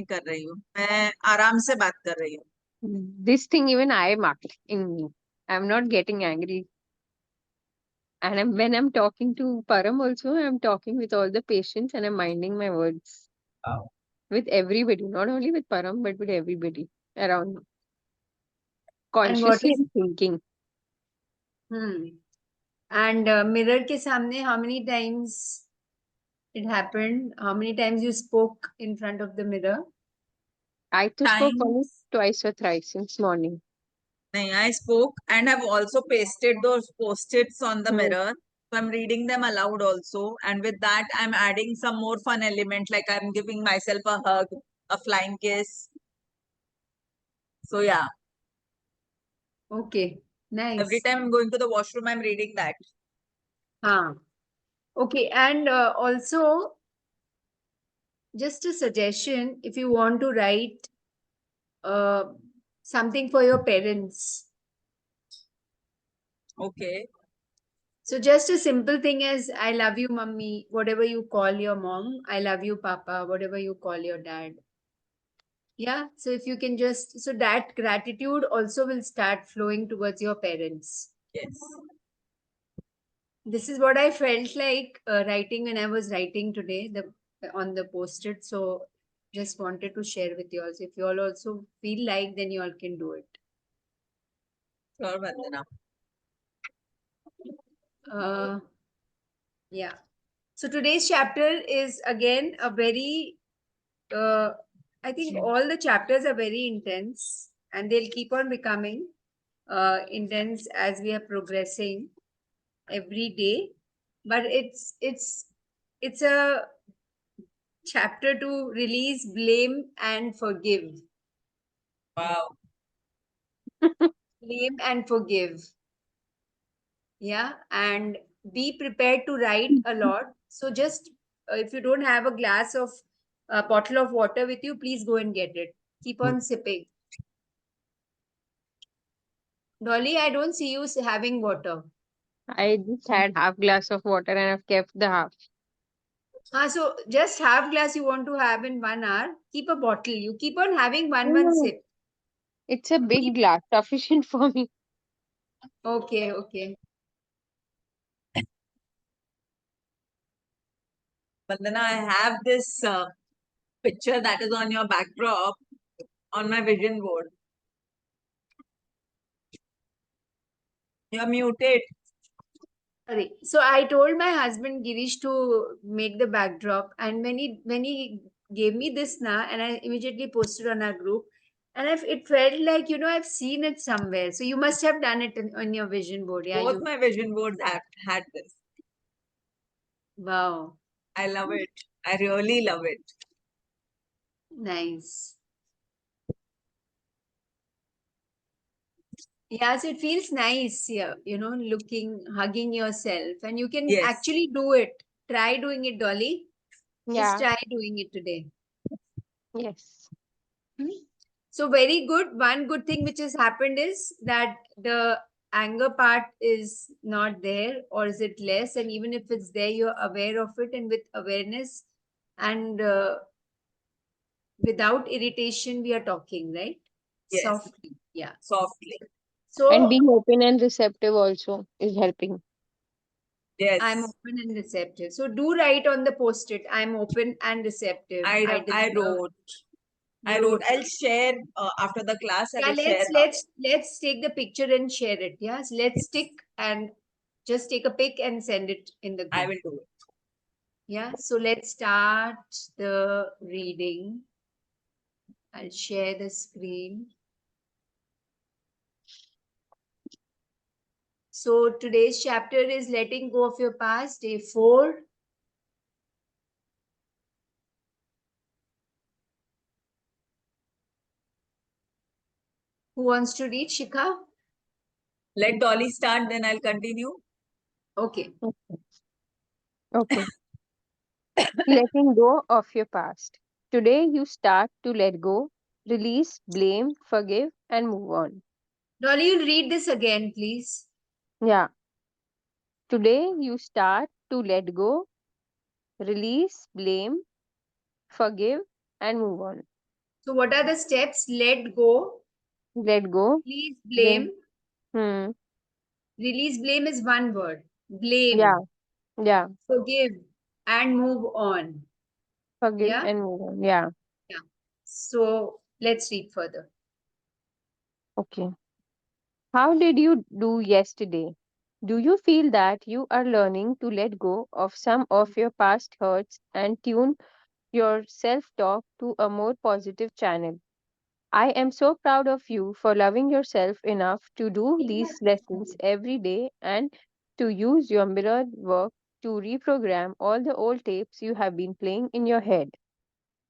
नहीं कर रही हूँ, मैं आराम से बात कर रही हूँ. This thing even I marked in me. I'm not getting angry. And when I'm talking to Param also, I'm talking with all the patience and I'm minding my words. Wow. With everybody, not only with Param, but with everybody around me. And what Consciously is I'm thinking. and mirror ke samne, how many times it happened? How many times you spoke in front of the mirror? I too spoke only Times. twice or thrice since morning. No, I spoke and have also pasted those post-its on the Hmm. mirror. So I'm reading them aloud also. And with that, I'm adding some more fun element, like I'm giving myself a hug, a flying kiss. So yeah, Okay, nice. every time I'm going to the washroom, I'm reading that. Okay, and also just a suggestion, if you want to write uh, something for your parents. Okay. So just a simple thing as I love you, mummy, whatever you call your mom, I love you, papa, whatever you call your dad. Yeah, so if you can just, so that gratitude also will start flowing towards your parents. Yes. This is what I felt like writing when I was writing today on the post-it. So just wanted to share with you all. So if you all also feel like, then you all can do it. Sure, Vandana. Yeah. So today's chapter is again a very, I think all the chapters are very intense and they'll keep on becoming intense as we are progressing every day. But it's a chapter to release, blame, and forgive. Wow. Blame and forgive. Yeah, and be prepared to write a lot. So just if you don't have a glass of a bottle of water with you, please go and get it. Keep on sipping. Dolly, I don't see you having water. I just had half glass of water and I've kept the half. So just half glass you want to have in 1 hour. Keep a bottle. You keep on having one No, sip. it's a big glass, sufficient for me. Okay, okay. Vandana, I have this picture that is on your backdrop on my vision board. You're muted. Sorry. So I told my husband Girish to make the backdrop, and when he gave me this now, and I immediately posted on our group, and it felt like I've seen it somewhere. So you must have done it on your vision board, yeah? Both my vision boards have had this. Wow, I love it. I really love it. nice. Yeah, so it feels nice, yeah, hugging yourself, and you can Yes. actually do it. Try doing it, Dolly. Just Yeah. try doing it today. Yes. So very good. One good thing which has happened is that the anger part is not there, or is it less? And even if it's there, you're aware of it, and with awareness and without irritation, we are talking, right? Yes. Softly, yeah. Softly. So And being open and receptive also is helping. Yes. I'm open and receptive. So do write on the post-it. I'm open and receptive. I deserve- wrote. You I wrote. wrote. I'll share after the class. I Yeah, will share. let's take the picture and share it. Yes, let's stick and just take a pic and send it in the I group. will do it. Yeah, so let's start the reading. I'll share the screen. So today's chapter is letting go of your past, day 4. Who wants to read, Shikha? Let Dolly start, then I'll continue. Okay. Okay. Letting go of your past. Today you start to let go, release, blame, forgive, and move on. Dolly, you'll read this again, please. Yeah. Today you start to let go, release, blame, forgive, and move on. So what are the steps? Let go, let go, release then, blame. hmm, Release blame is one word. yeah, Blame, yeah, forgive, and move on. forgive Yeah? and move on. Yeah, Yeah. So let's read further. okay. How did you do yesterday? Do you feel that you are learning to let go of some of your past hurts and tune your self talk to a more positive channel? I am so proud of you for loving yourself enough to do these lessons every day and to use your mirror work to reprogram all the old tapes you have been playing in your head.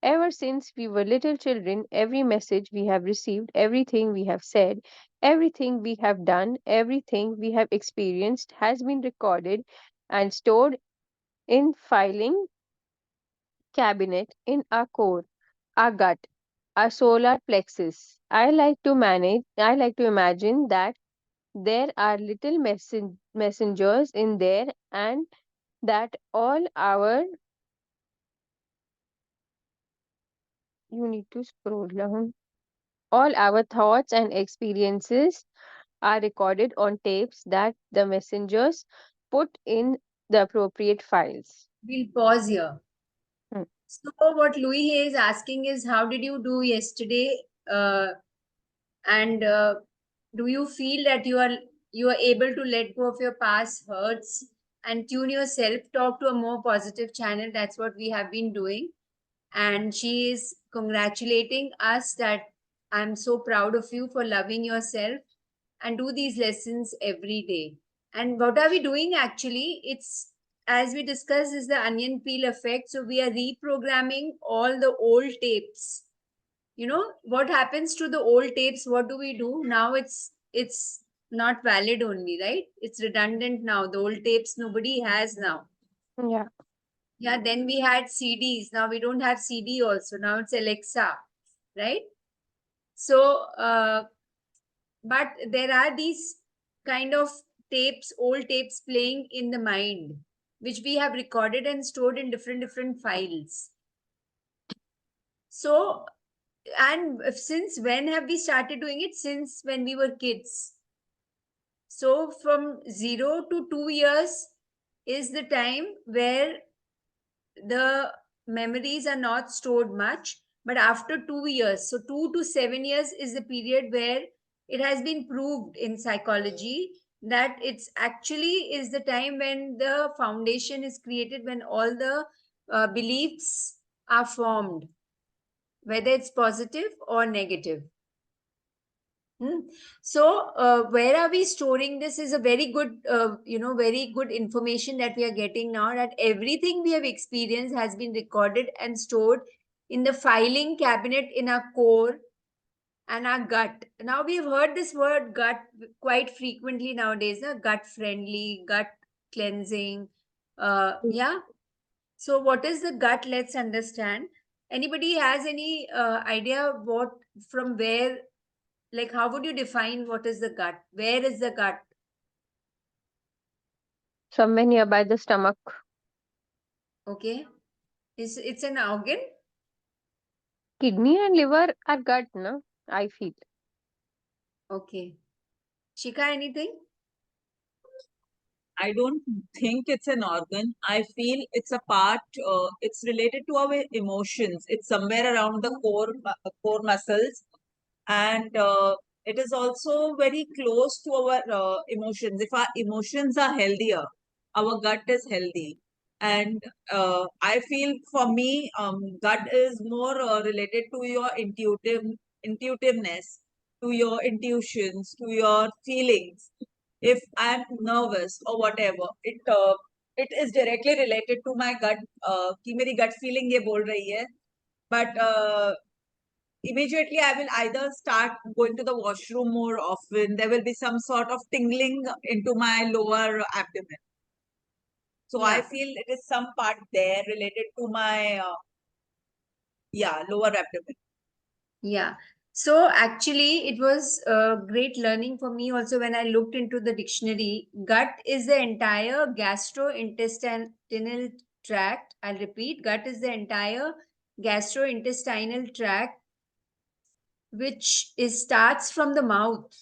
Ever since we were little children, every message we have received, everything we have said, everything we have done, everything we have experienced has been recorded and stored in filing cabinet in our core, our gut, our solar plexus. I like to imagine that there are little messengers in there and that you need to scroll down. All our thoughts and experiences are recorded on tapes that the messengers put in the appropriate files. We'll pause here. Hmm. So what Louis here is asking is, how did you do yesterday? And do you feel that you are able to let go of your past hurts and tune your self talk to a more positive channel? That's what we have been doing. And she is congratulating us that I'm so proud of you for loving yourself and do these lessons every day. And what are we doing actually? It's, as we discussed, is the onion peel effect. So we are reprogramming all the old tapes. You know what happens to the old tapes? What do we do now? It's not valid only, right? It's redundant now. The old tapes nobody has now. Yeah. Yeah, then we had CDs. Now we don't have CD also. Now it's Alexa, right? So, but there are these kind of tapes, old tapes playing in the mind, which we have recorded and stored in different files. So, and since when have we started doing it? Since when we were kids. So, from 0 to 2 years is the time where the memories are not stored much, but after 2 years, so 2 to 7 years is the period where it has been proved in psychology that it's actually is the time when the foundation is created, when all the beliefs are formed, whether it's positive or negative. So, where are we storing this is a very good, very good information that we are getting now, that everything we have experienced has been recorded and stored in the filing cabinet in our core and our gut. Now, we have heard this word gut quite frequently nowadays, gut friendly, gut cleansing. Yeah. So, what is the gut? Let's understand. Anybody has any idea what, from where, like, how would you define what is the gut? Where is the gut? Somewhere nearby the stomach. Okay. It's an organ? Kidney and liver are gut, no? I feel. Okay. Shika, anything? I don't think it's an organ. I feel it's a part. It's related to our emotions. It's somewhere around the core muscles, and it is also very close to our emotions. If our emotions are healthier, our gut is healthy. And I feel for me, gut is more related to your intuitiveness, to your intuitions, to your feelings. If I'm nervous or whatever, it is directly related to my gut. कि मेरी gut feeling ये बोल रही है. But immediately I will either start going to the washroom more often. There will be some sort of tingling into my lower abdomen. So I Yeah. feel it is some part there related to my lower abdomen. Yeah. So actually, it was great learning for me also when I looked into the dictionary. Gut is the entire gastrointestinal tract. I'll repeat, gut is the entire gastrointestinal tract which starts from the mouth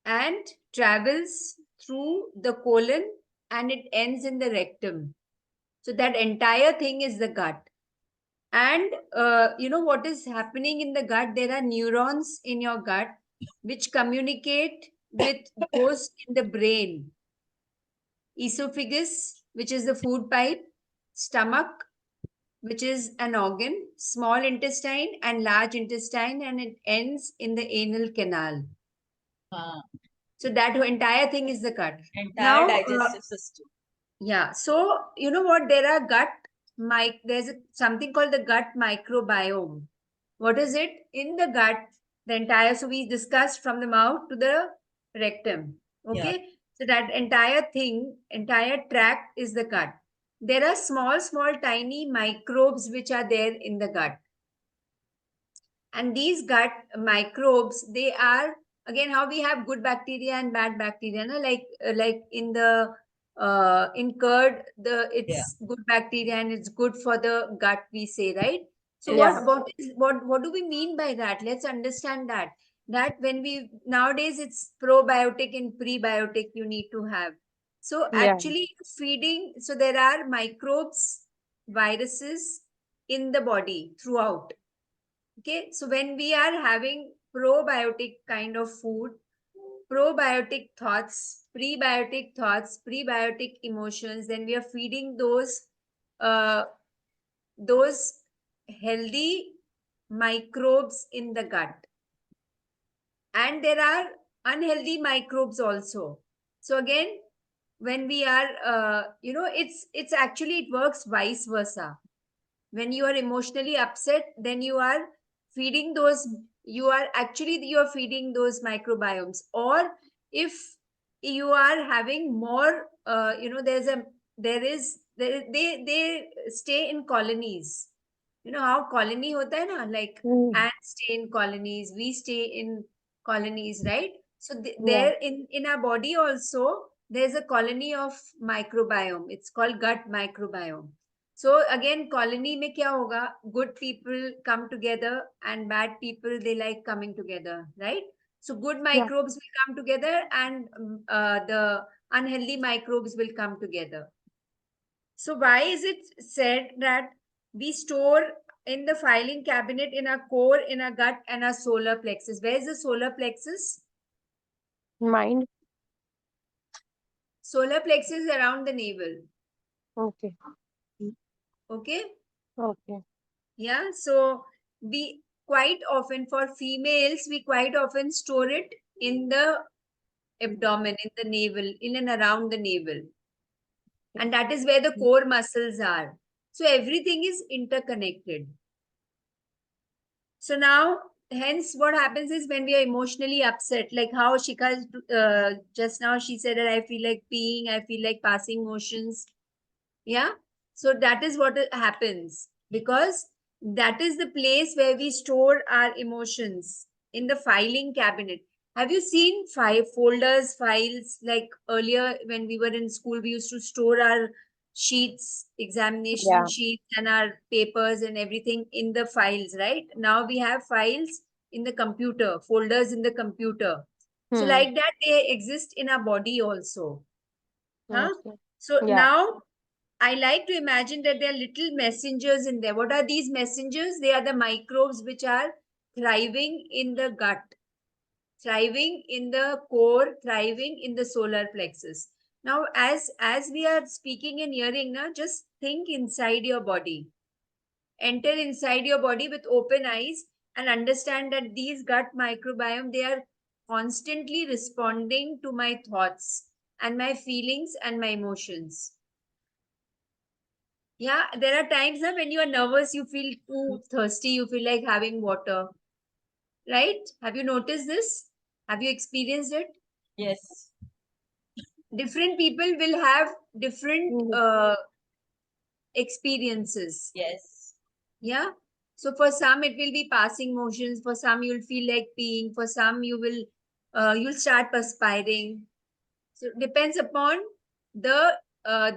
and travels through the colon and it ends in the rectum. So that entire thing is the gut. And you know what is happening in the gut? There are neurons in your gut which communicate with those in the brain. Esophagus, which is the food pipe, stomach, which is an organ, small intestine and large intestine, and it ends in the anal canal. So that entire thing is the gut. Entire Now, digestive system. yeah. So you know what? There are there's something called the gut microbiome. What is it? In the gut, the entire, so we discussed from the mouth to the rectum. Okay. Yeah. So that entire thing, entire tract is the gut. There are small, tiny microbes which are there in the gut. And these gut microbes, they are, again, how we have good bacteria and bad bacteria, no? Like in the in curd, it's good bacteria and it's good for the gut, we say, right? So Yeah. what do we mean by that? Let's understand that when we nowadays, it's probiotic and prebiotic you need to have. So Yeah. actually feeding, so there are microbes, viruses in the body throughout. Okay, so when we are having probiotic kind of food, probiotic thoughts, prebiotic emotions, then we are feeding uh, those healthy microbes in the gut. And there are unhealthy microbes also. So again, when we are, it's actually, it works vice versa. When you are emotionally upset, then you are feeding those, you are feeding those microbiomes. Or if you are having more, they stay in colonies. You know how colony hota hai na, like Mm. ants stay in colonies, we stay in colonies, right? So Yeah. there in our body also, there's a colony of microbiome. It's called gut microbiome. So again, colony mein kya hoga? Good people come together and bad people, they like coming together, right? So good Yeah. microbes will come together and the unhealthy microbes will come together. So why is it said that we store in the filing cabinet in our core, in our gut and our solar plexus? Where is the solar plexus? Mind. Solar plexus is around the navel. Okay. Okay. Okay. Yeah. So we quite often, for females, we quite often store it in the abdomen, in the navel, in and around the navel. And that is where the core muscles are. So everything is interconnected. So now, hence, what happens is when we are emotionally upset, like how Shikha just now she said that I feel like peeing, I feel like passing motions. Yeah. So that is what happens, because that is the place where we store our emotions, in the filing cabinet. Have you seen files, like earlier when we were in school, we used to store our sheets, examination Yeah. sheets and our papers and everything in the files, right? Now we have files in the computer, folders in the computer. So Hmm. like that, they exist in our body also. Huh? Okay. So Yeah. now I like to imagine that there are little messengers in there. What are these messengers? They are the microbes which are thriving in the gut, thriving in the core, thriving in the solar plexus. Now, as we are speaking and hearing, now just think inside your body. Enter inside your body with open eyes and understand that these gut microbiome, they are constantly responding to my thoughts and my feelings and my emotions. Yeah, there are times now when you are nervous, you feel too thirsty, you feel like having water, right? Have you noticed this? Have you experienced it? Yes. Different people will have different Mm. experiences. Yes. Yeah. So for some it will be passing motions. For some you'll feel like peeing. For some you'll start perspiring. So it depends upon the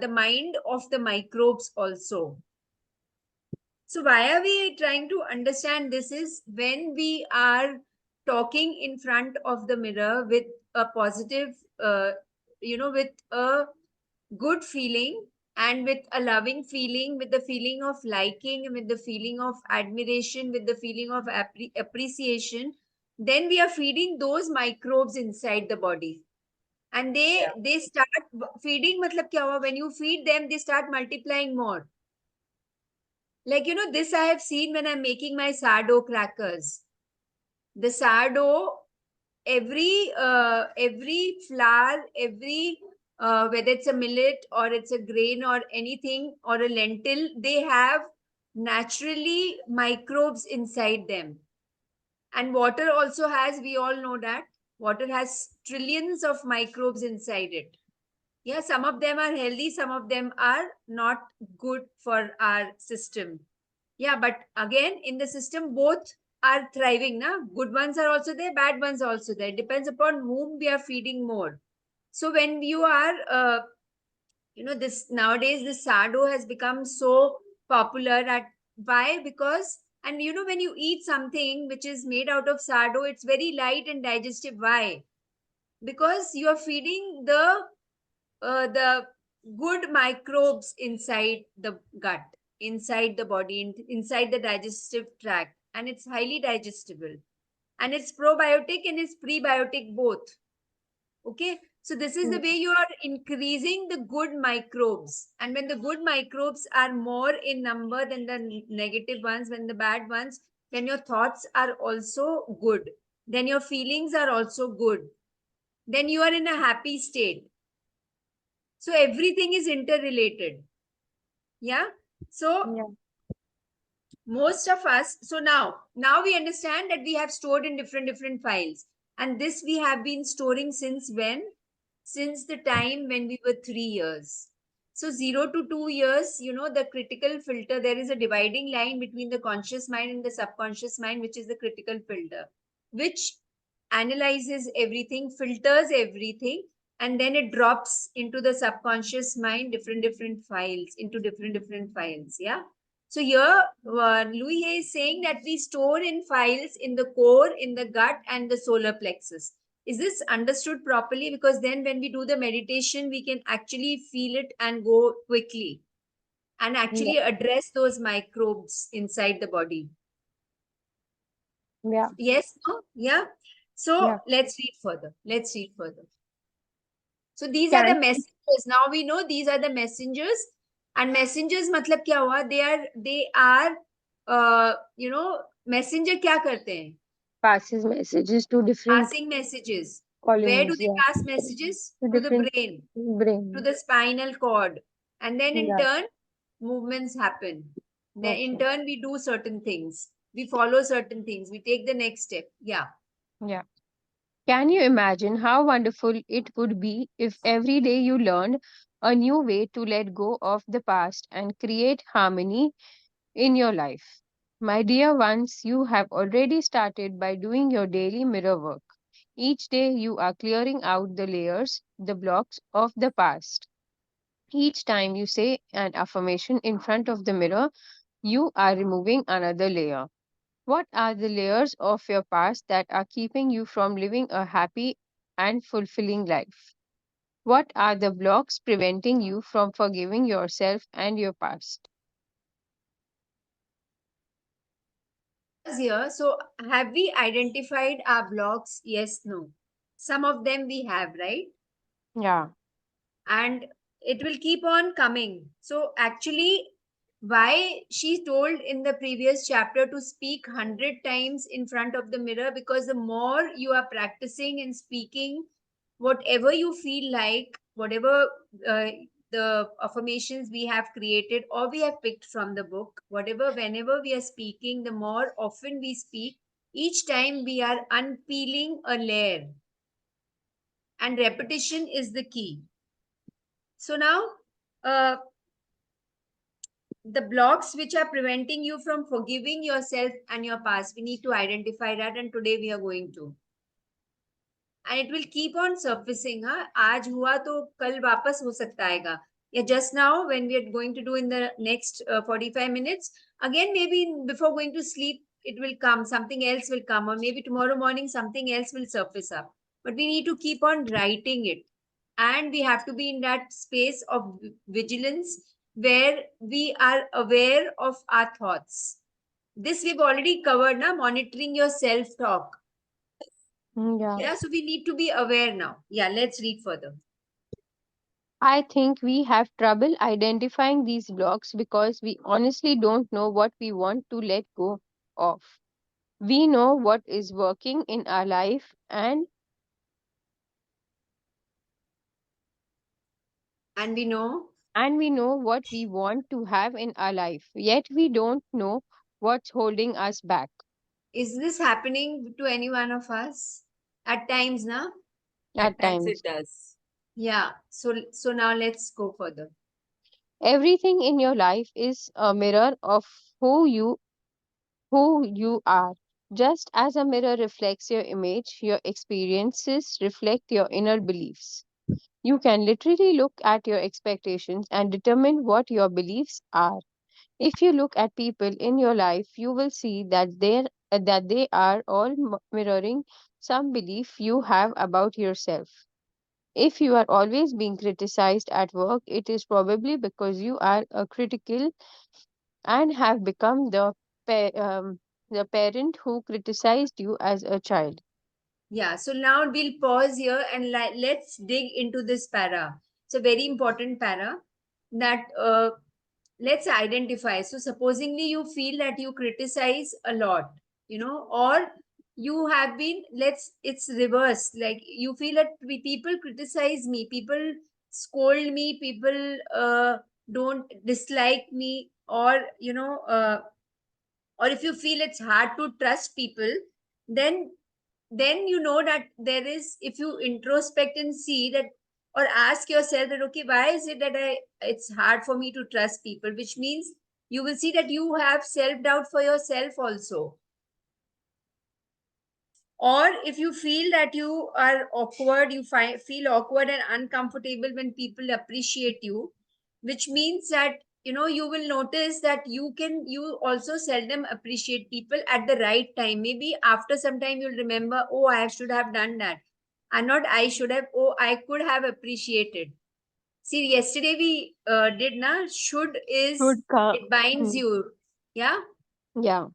mind of the microbes also. So why are we trying to understand this is when we are talking in front of the mirror with a positive, with a good feeling and with a loving feeling, with the feeling of liking, with the feeling of admiration, with the feeling of appreciation, then we are feeding those microbes inside the body. And they start feeding, matlab kya hua? When you feed them, they start multiplying more. Like, this I have seen when I'm making my sourdough crackers. The sourdough, every flour, every whether it's a millet or it's a grain or anything or a lentil, they have naturally microbes inside them. And water also has, we all know that water has trillions of microbes inside it. Yeah, some of them are healthy, some of them are not good for our system. Yeah, but again, in the system, both are thriving. Na? Good ones are also there, bad ones are also there. It depends upon whom we are feeding more. So when you are, this nowadays, this sourdough has become so popular. At why? Because, and when you eat something which is made out of sourdough, it's very light and digestive. Why? Because you are feeding the good microbes inside the gut, inside the body, inside the digestive tract, and it's highly digestible, and it's probiotic and it's prebiotic both. Okay, so this is the way you are increasing the good microbes, and when the good microbes are more in number than the negative ones, when the bad ones, then your thoughts are also good, then your feelings are also good, then you are in a happy state. So everything is interrelated. Yeah. So Yeah. most of us, so now we understand that we have stored in different files. And this we have been storing since when? Since the time when we were 3 years. So 0 to 2 years, the critical filter, there is a dividing line between the conscious mind and the subconscious mind, which is the critical filter, which analyzes everything, filters everything, and then it drops into the subconscious mind, different files, into different files. Yeah. So here, Louis Hay is saying that we store in files in the core, in the gut, and the solar plexus. Is this understood properly? Because then when we do the meditation, we can actually feel it and go quickly and Yeah. actually address those microbes inside the body. Yeah. Yes? No? Yeah? So Yeah. let's read further. Let's read further. So these are the Can messengers. Now we know these are the messengers. And messengers matlab kya hua? They are messenger kya karte hain? passes messages to different Passing messages. Where do colonies. they Yeah. pass messages? To To the different brain, to brain. the spinal cord. And then in Yeah. turn, movements happen. Then in Okay. turn, we do certain things. We follow certain things. We take the next step. Yeah. Yeah. Can you imagine how wonderful it would be if every day you learned a new way to let go of the past and create harmony in your life? My dear ones, you have already started by doing your daily mirror work. Each day you are clearing out the layers, the blocks of the past. Each time you say an affirmation in front of the mirror, you are removing another layer. What are the layers of your past that are keeping you from living a happy and fulfilling life? What are the blocks preventing you from forgiving yourself and your past? Pause here. So have we identified our blocks? Yes, no. Some of them we have, right? Yeah, And it will keep on coming. So actually, why she told in the previous chapter to speak 100 times in front of the mirror, because the more you are practicing and speaking whatever you feel like, whatever uh, the affirmations we have created or we have picked from the book, whatever, whenever we are speaking, the more often we speak, each time we are unpeeling a layer, and repetition is the key. So now, uh, the blocks which are preventing you from forgiving yourself and your past, we need to identify that, and today we are going to. And it will keep on surfacing. हाँ, आज हुआ तो कल वापस हो सकता हैगा. Yeah, just now when we are going to do in the next 45 minutes, again, maybe before going to sleep, it will come, something else will come, or maybe tomorrow morning, something else will surface up. But we need to keep on writing it. And we have to be in that space of vigilance where we are aware of our thoughts. This we've already covered, now monitoring your self talk. Yeah. Yeah, so we need to be aware now. Yeah, let's read further. I think we have trouble identifying these blocks because we honestly don't know what we want to let go of. We know what is working in our life And we know, and we know what we want to have in our life, yet we don't know what's holding us back. is this happening to any one of us at times now? At At times it times. does. Yeah. So now let's go further. Everything in your life is a mirror of who you are. Just as a mirror reflects your image, your experiences reflect your inner beliefs. You can literally look at your expectations and determine what your beliefs are. If you look at people in your life, you will see that they are all mirroring some belief you have about yourself. If you are always being criticized at work, it is probably because you are a critical and have become the parent who criticized you as a child. Yeah. So now we'll pause here and let's dig into this para. It's a very important para that let's identify. So supposingly you feel that you criticize a lot, or you have been, it's reverse, like you feel that people criticize me, people scold me, people don't dislike me, or if you feel it's hard to trust people, then you know that there is, if you introspect and see that, or ask yourself that, okay, why is it that it's hard for me to trust people, which means you will see that you have self doubt for yourself also. Or if you feel that you are awkward, you feel awkward and uncomfortable when people appreciate you, which means that you will notice that you also seldom appreciate people at the right time. Maybe after some time you'll remember, oh, I should have done that, and not I should have, oh, I could have appreciated. See, yesterday we did na, should is, Should come. it binds you. Yeah. Yeah.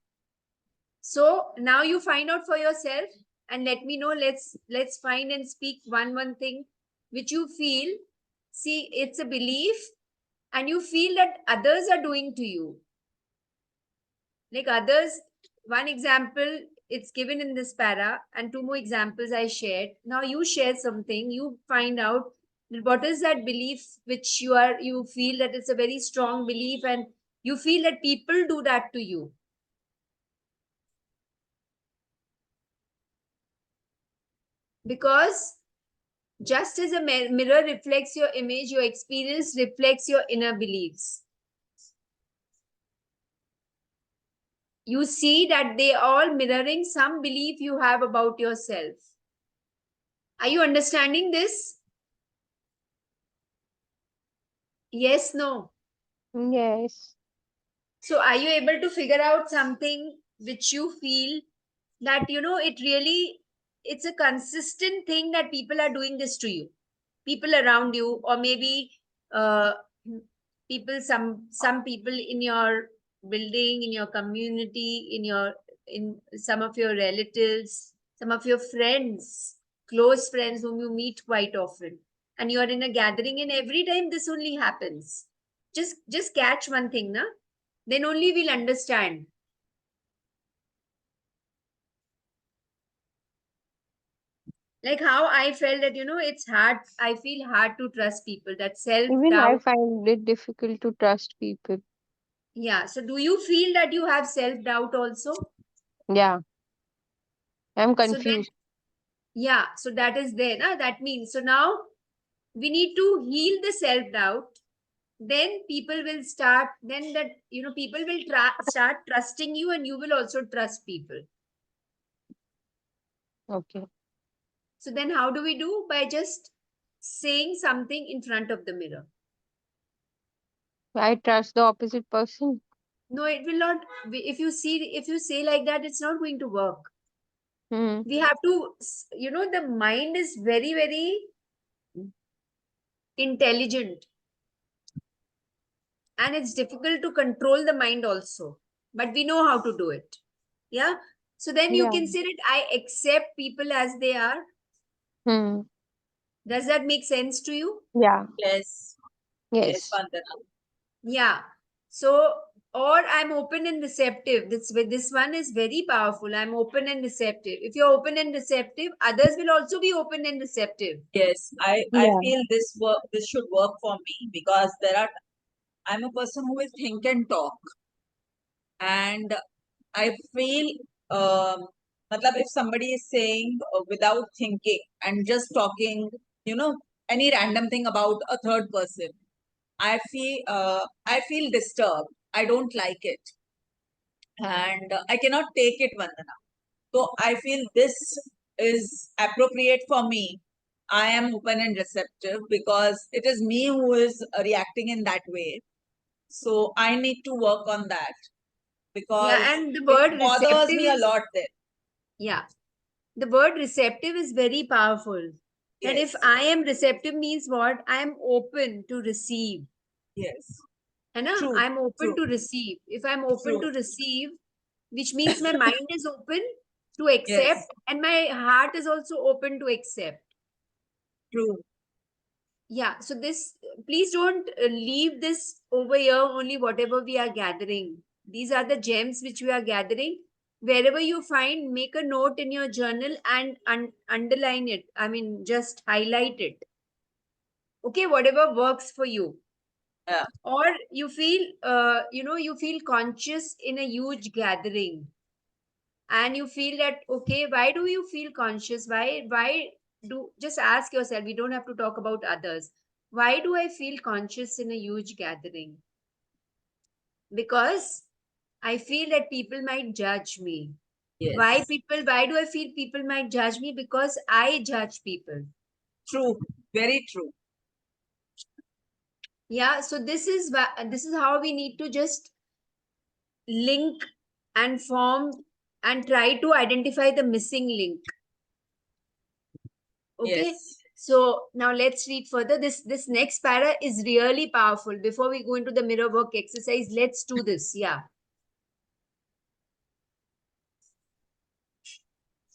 So now you find out for yourself and let me know. Let's find and speak one thing which you feel. See, it's a belief, and you feel that others are doing to you. Like others, one example it's given in this para, and two more examples I shared. Now you share something, you find out what is that belief which you feel that it's a very strong belief, and you feel that people do that to you. Because just as a mirror reflects your image, your experience reflects your inner beliefs. You see that they all mirroring some belief you have about yourself. Are you understanding this? Yes, no. Yes. So are you able to figure out something which you feel that it really, it's a consistent thing that people are doing this to you, people around you, or maybe uh, people, some people in your building, in your community, in some of your relatives, some of your friends, close friends whom you meet quite often, and you are in a gathering, and every time this only happens. Just catch one thing, na, then only we'll understand. Like how I felt that it's hard, I feel hard to trust people, that self Even I doubt. find it difficult to trust people. Yeah, so do you feel that you have self doubt also? Yeah. I'm So then, confused. yeah, so that is there, na? That means, so now we need to heal the self doubt. Then people will start, then that people will start trusting you, and you will also trust people. Okay. So then how do we do? By just saying something in front of the mirror. I trust the opposite person. No, it will not. If you say like that, it's not going to work. Hmm. We have to, the mind is very, very intelligent, and it's difficult to control the mind also, but we know how to do it. Yeah. So then you Yeah. can say that I accept people as they are. Hmm. Does that make sense to you? Yeah. Yes, yes, Yes. Vandana. Yeah. So, or I'm open and receptive. This one is very powerful. I'm open and receptive. If you're open and receptive, others will also be open and receptive. Yes, I Yeah. feel this should work for me because I'm a person who will think and talk, and I feel matlab if somebody is saying without thinking and just talking, you know, any random thing about a third person, I feel disturbed. I don't like it, and I cannot take it, Vandana. So I feel this is appropriate for me. I am open and receptive because it is me who is reacting in that way. So I need to work on that Yeah, because and the it word bothers receptive me a is, lot then. yeah, the word receptive is very powerful. That if Yes, I am receptive means what? I am open to receive. yes, है ना? true, I'm open true, to receive. If I'm open true. to receive, which means my mind is open to accept, Yes, and my heart is also open to accept. true. Yeah. So this, please don't leave this over here only whatever we are gathering. These are the gems which we are gathering. Wherever you find, make a note in your journal and underline it. I mean, just highlight it. Okay, whatever works for you. Yeah, Or you feel, you feel conscious in a huge gathering, and you feel that, okay, why do you feel conscious? Why do, just ask yourself, we don't have to talk about others. Why do I feel conscious in a huge gathering? Because I feel that people might judge me. yes, Why do I feel people might judge me? Because I judge people. true. Very true. Yeah. So this is how we need to just link and form and try to identify the missing link. Okay. Yes. So now let's read further. This next para is really powerful. Before we go into the mirror work exercise, let's do this. Yeah.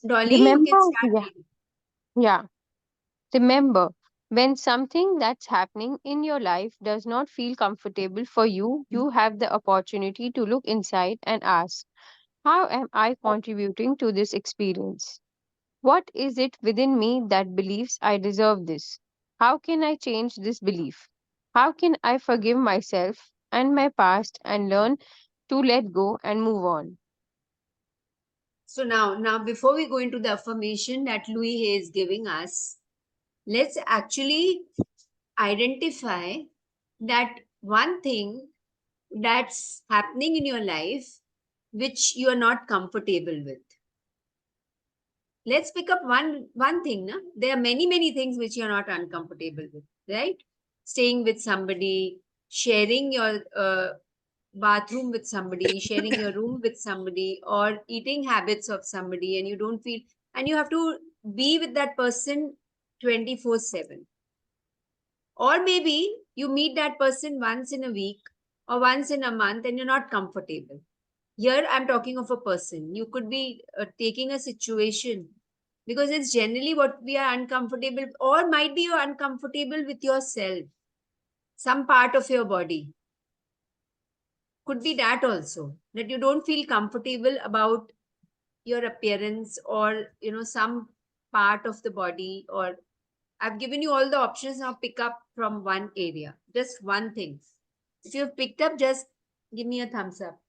Dolly, you can Remember? start Yeah. reading. Yeah. Remember, when something that's happening in your life does not feel comfortable for you, you have the opportunity to look inside and ask, how am I contributing to this experience? What is it within me that believes I deserve this? How can I change this belief? How can I forgive myself and my past and learn to let go and move on? So now before we go into the affirmation that Louis Hay is giving us, let's actually identify that one thing that's happening in your life which you are not comfortable with. Let's pick up one thing. Na? There are many things which you're not uncomfortable with, right? Staying with somebody, sharing your bathroom with somebody, sharing your room with somebody, or eating habits of somebody, and you don't feel, and you have to be with that person 24/7. Or maybe you meet that person once in a week or once in a month and you're not comfortable. Here I'm talking of a person. You could be taking a situation, because it's generally what we are uncomfortable, or might be you're uncomfortable with yourself, some part of your body. Could be that also, that you don't feel comfortable about your appearance, or some part of the body. Or I've given you all the options. Now pick up from one area, just one thing. If you've picked up, just give me a thumbs up.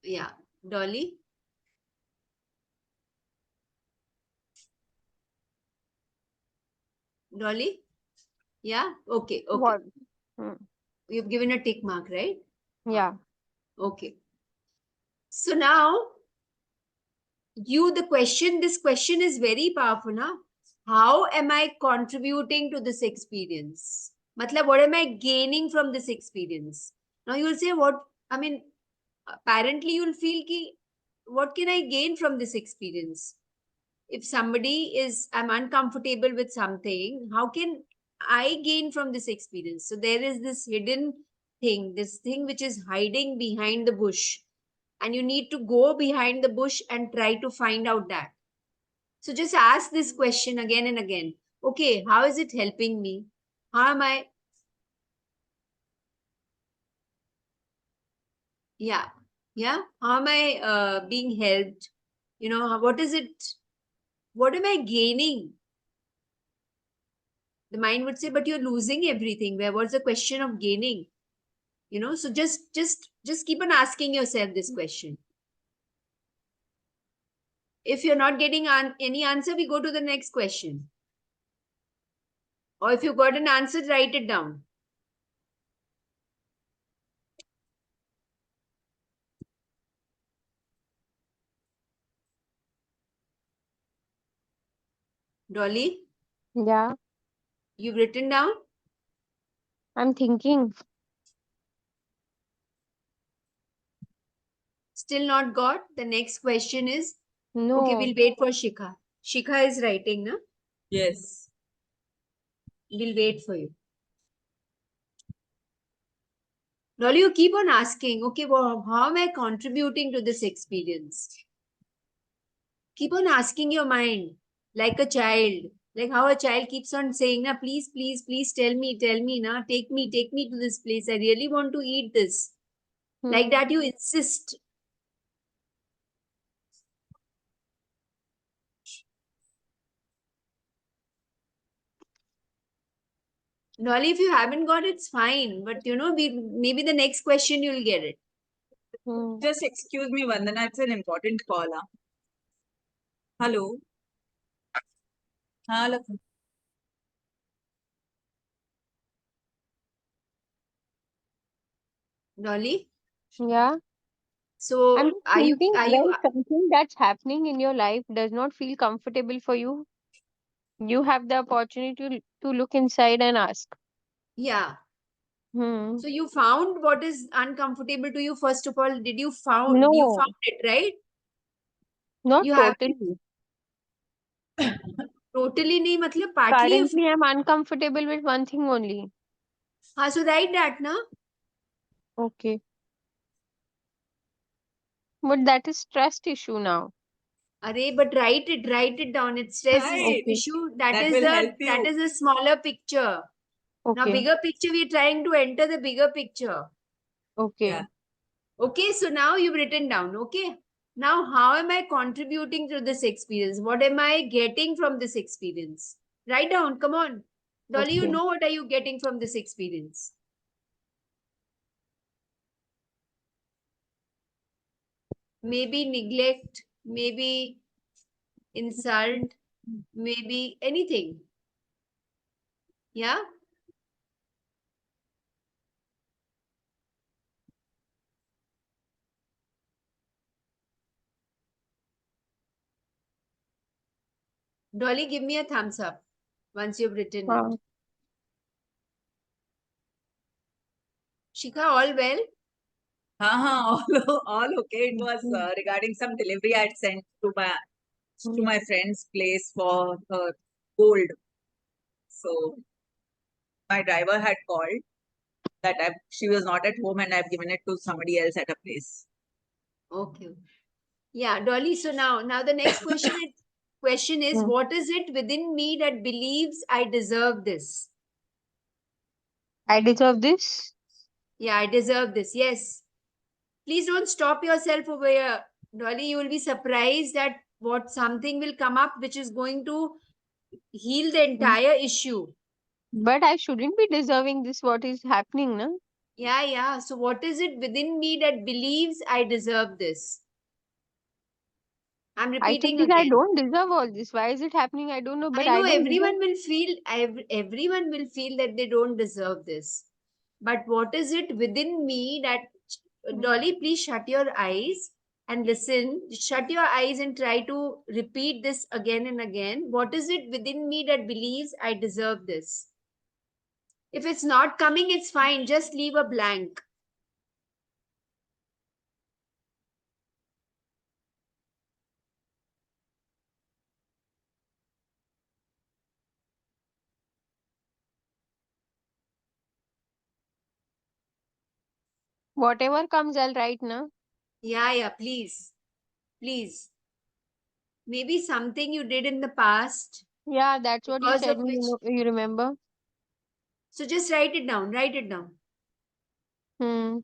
Yeah. Dolly? Dolly? Yeah? Okay, okay. What? Hmm. You've given a tick mark, right? Yeah. Okay. So now this question is very powerful. Huh? How am I contributing to this experience? Matlab, what am I gaining from this experience? Now you will say, what, I mean, apparently you'll feel ki, what can I gain from this experience? If somebody is, I'm uncomfortable with something, how can I gain from this experience? So there is this hidden thing, this thing which is hiding behind the bush. And you need to go behind the bush and try to find out that. So just ask this question again and again. Okay, how is it helping me? How am I? Yeah. Yeah. How am I being helped? You know, what is it? What am I gaining? The mind would say, but you're losing everything. Where was the question of gaining? You know, so just keep on asking yourself this question. If you're not getting any answer, we go to the next question. Or if you got an answer, write it down. Dolly, Yeah, you've written down? I'm thinking. Still not got? The next question is, okay, No. we'll wait for Shikha. Shikha is writing, na? Yes. We'll wait for you. Dolly, you keep on asking, okay, well, how am I contributing to this experience? Keep on asking your mind like a child, like how a child keeps on saying, na, please, please, please tell me, na, take me to this place. I really want to eat this. Like Hmm. that, you insist. Dolly, if you haven't got it, it's fine. But you know, maybe the next question you'll get it. Hmm. Just excuse me, Vandana. It's an important call. Huh? Hello. Hello. Dolly, Yeah. I'm so just thinking are you when something that's happening in your life does not feel comfortable for you, you have the opportunity to look inside and ask. yeah. Hmm. So you found what is uncomfortable to you first of all. Did you No, found it, right? not You have totally. totally nahi matlab partly you Currently, I'm uncomfortable with one thing only. so write that na. Okay. But that is trust issue now. Array, but write it down. It's stress Right. Okay. issue. That will help That you. is a smaller picture. Now Okay. bigger picture, we're trying to enter the bigger picture. Okay. Yeah. Okay, so now you've written down. Okay. Now, how am I contributing to this experience? What am I getting from this experience? Write down. Come on. Dolly, you Okay. know what are you getting from this experience? Maybe neglect, maybe insult, maybe anything. Yeah? Dolly, give me a thumbs up once you've written it. Uh, Shikha, all well? All okay. It was regarding some delivery I had sent to my friend's place for her gold. So my driver had called that she was not at home and I've given it to somebody else at a place. Okay. Yeah, Dolly. So now the next question is, mm. what is it within me that believes I deserve this? I deserve this. Yeah, I deserve this. Yes. Please don't stop yourself over here, Dolly. You will be surprised at what something will come up which is going to heal the Mm. entire issue. But I shouldn't be deserving this, what is happening, no? Yeah, yeah. So, what is it within me that believes I deserve this? I'm I feel repeating like I again. don't deserve all this. Why is it happening? I don't know, but I I know don't deserve. everyone will feel that they don't deserve this. But what is it within me that, Mm. Dolly, please shut your eyes and listen. Shut your eyes and try to repeat this again and again. What is it within me that believes I deserve this? If it's not coming, it's fine. Just leave a blank. Whatever comes, I'll write now. Yeah, please. Please. Maybe something you did in the past Yeah, that's what you because said of me. which. You remember? So just write it down. Write it down. Hmm.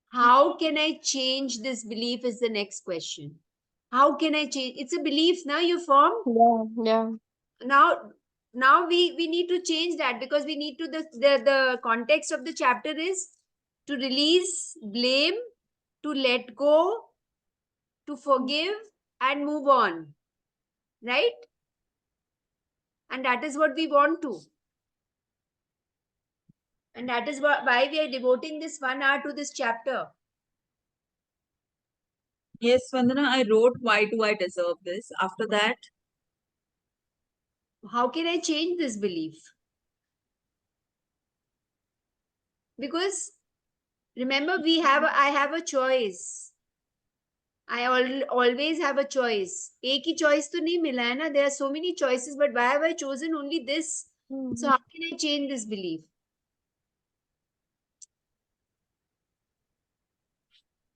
How can I change this belief is the next question. How can I change? It's a belief now you formed. Yeah, yeah. Now we need to change that, because we need to the context of the chapter is to release blame, to let go, to forgive, and move on, right? And that is what we want to, and that is why we are devoting this 1 hour to this chapter. Yes, Vandana, I wrote why do I deserve this. After that, How can I change this belief? Because remember, I have a choice. Always have a choice. एक ही choice तो नहीं मिला है ना. There are so many choices, but why have I chosen only this? So how can I change this belief?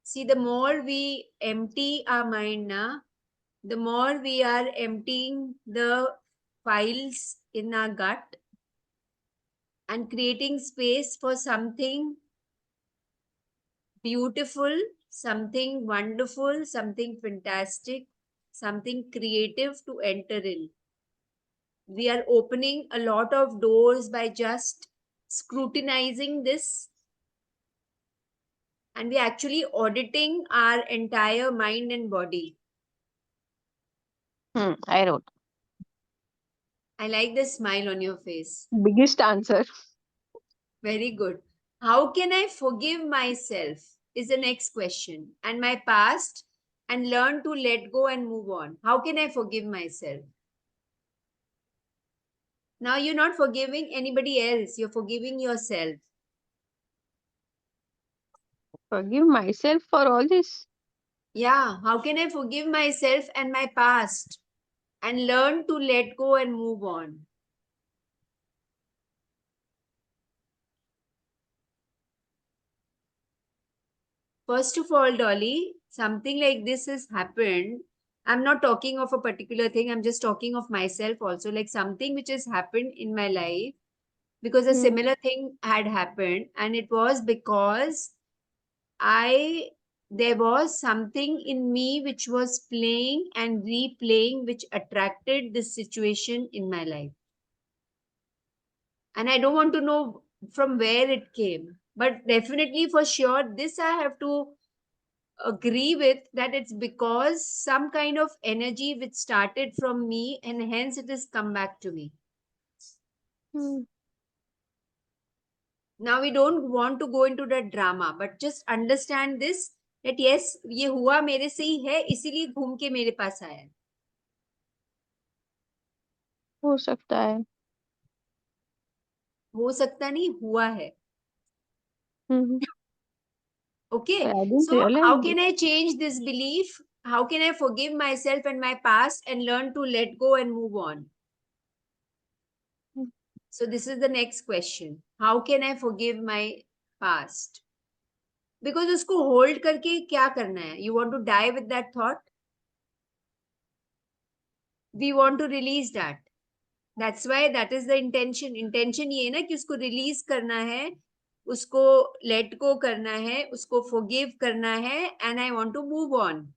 See, the more we empty our mind now, the more we are emptying the files in our gut and creating space for something beautiful, something wonderful, something fantastic, something creative to enter in. We are opening a lot of doors by just scrutinizing this, and we're actually auditing our entire mind and body. I wrote. I like the smile on your face. Biggest answer. Very good. How can I forgive myself is the next question, and my past, and learn to let go and move on. How can I forgive myself? Now you're not forgiving anybody else, you're forgiving yourself. Forgive myself for all this. Yeah, how can I forgive myself and my past and learn to let go and move on? First of all, Dolly, something like this has happened. I'm not talking of a particular thing, I'm just talking of myself also, like something which has happened in my life, because a Hmm. similar thing had happened, and it was because I there was something in me which was playing and replaying, which attracted this situation in my life. And I don't want to know from where it came, but definitely for sure, this I have to agree with, that it's because some kind of energy which started from me, and hence it has come back to me. Hmm. Now we don't want to go into the drama, but just understand this, that yes, ये हुआ मेरे से ही है, इसीलिए घूम के मेरे पास आया है. हो सकता है. हो सकता नहीं, हुआ है. Hmm. Okay, But I didn't so how realize can it. I change this belief? How can I forgive myself and my past and learn to let go and move on? Hmm. So this is the next question. How can I forgive my past? Because उसको hold करके क्या करना है? You want to die with that thought? We want to release that. That's why that is the intention. Intention ये है ना कि उसको release करना है, उसको let go करना है, उसको forgive करना है, and I want to move on.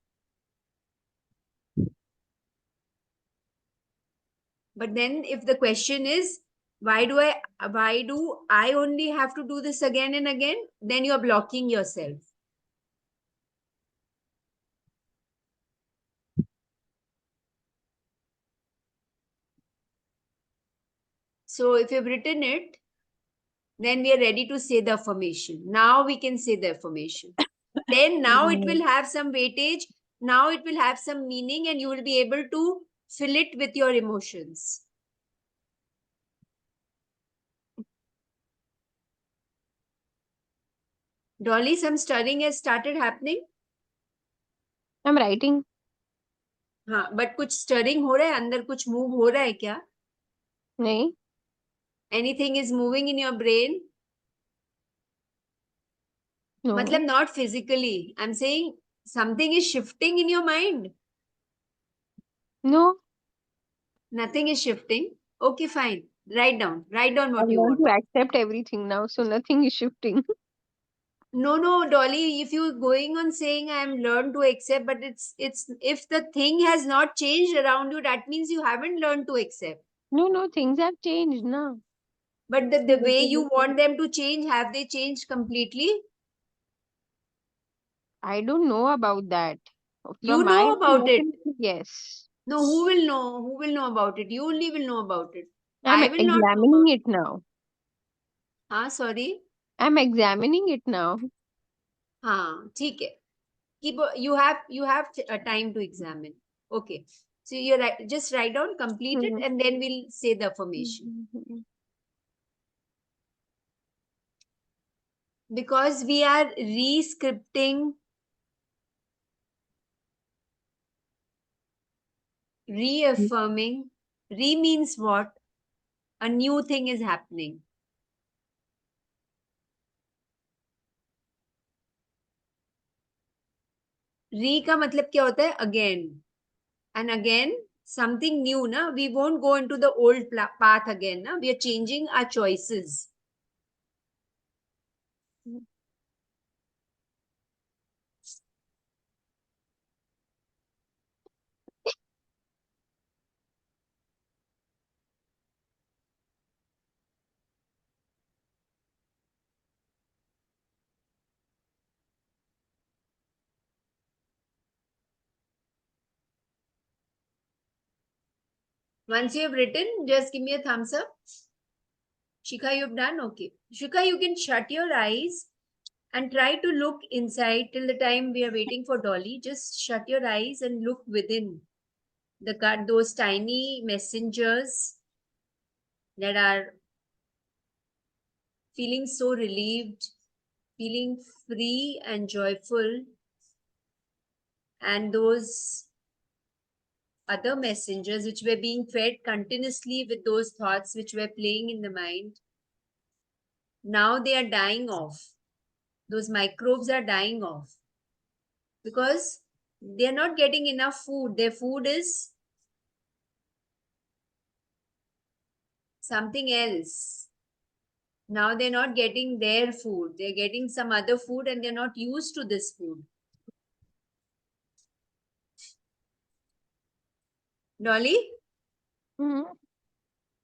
But then if the question is, why do I only have to do this again and again? Then you are blocking yourself. So if you've written it, then we are ready to say the affirmation. Now we can say the affirmation. Then now it will have some weightage. Now it will have some meaning, and you will be able to fill it with your emotions. Dolly, some stirring has started happening. I'm writing. हाँ, but कुछ stirring हो रहा है, अंदर कुछ move हो रहा है क्या? नहीं. Anything is moving in your brain? No. मतलब not physically. I'm saying something is shifting in your mind. No. Nothing is shifting. Okay, fine. Write down. Write down what I've you learned want. to accept everything now, so nothing is shifting. No, Dolly, if you're going on saying I'm learned to accept, but it's if the thing has not changed around you, that means you haven't learned to accept. No, things have changed now. But the way you want them to change, have they changed completely? I don't know about that. You From know my about it. experience, yes. No, who will know? Who will know about it? You only will know about it. I'm I will not know examining about it now. Sorry. I'm examining it now. हाँ, ठीक है. You have a time to examine. Okay. So you're right. Just write down, complete it, Mhm. and then we'll say the affirmation. Mhm. Because we are re-scripting, reaffirming. Re means what? A new thing is happening. Re का मतलब क्या होता है? Again. And again, something new, na? We won't go into the old path again, na? We are changing our choices. Once you have written, just give me a thumbs up. Shikha, you've done? Okay. Shikha, you can shut your eyes and try to look inside till the time we are waiting for Dolly. Just shut your eyes and look within the card, those tiny messengers that are feeling so relieved, feeling free and joyful, and those other messengers which were being fed continuously with those thoughts which were playing in the mind. Now they are dying off. Those microbes are dying off because they are not getting enough food. Their food is something else. Now they're not getting their food. They're getting some other food and they're not used to this food. Dolly, Mhm.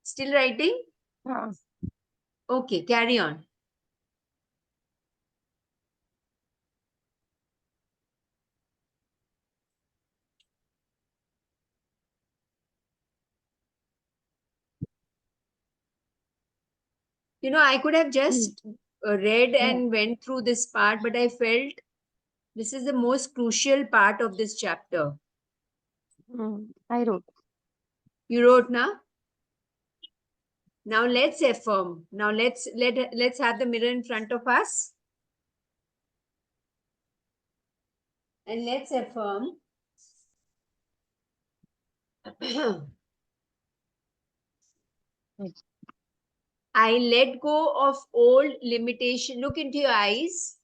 still writing? Yeah. Okay, carry on. I could have just read and went through this part, but I felt this is the most crucial part of this chapter. I wrote. You wrote now? Now let's affirm. Now let's have the mirror in front of us. And let's affirm. I let go of old limitation. Look into your eyes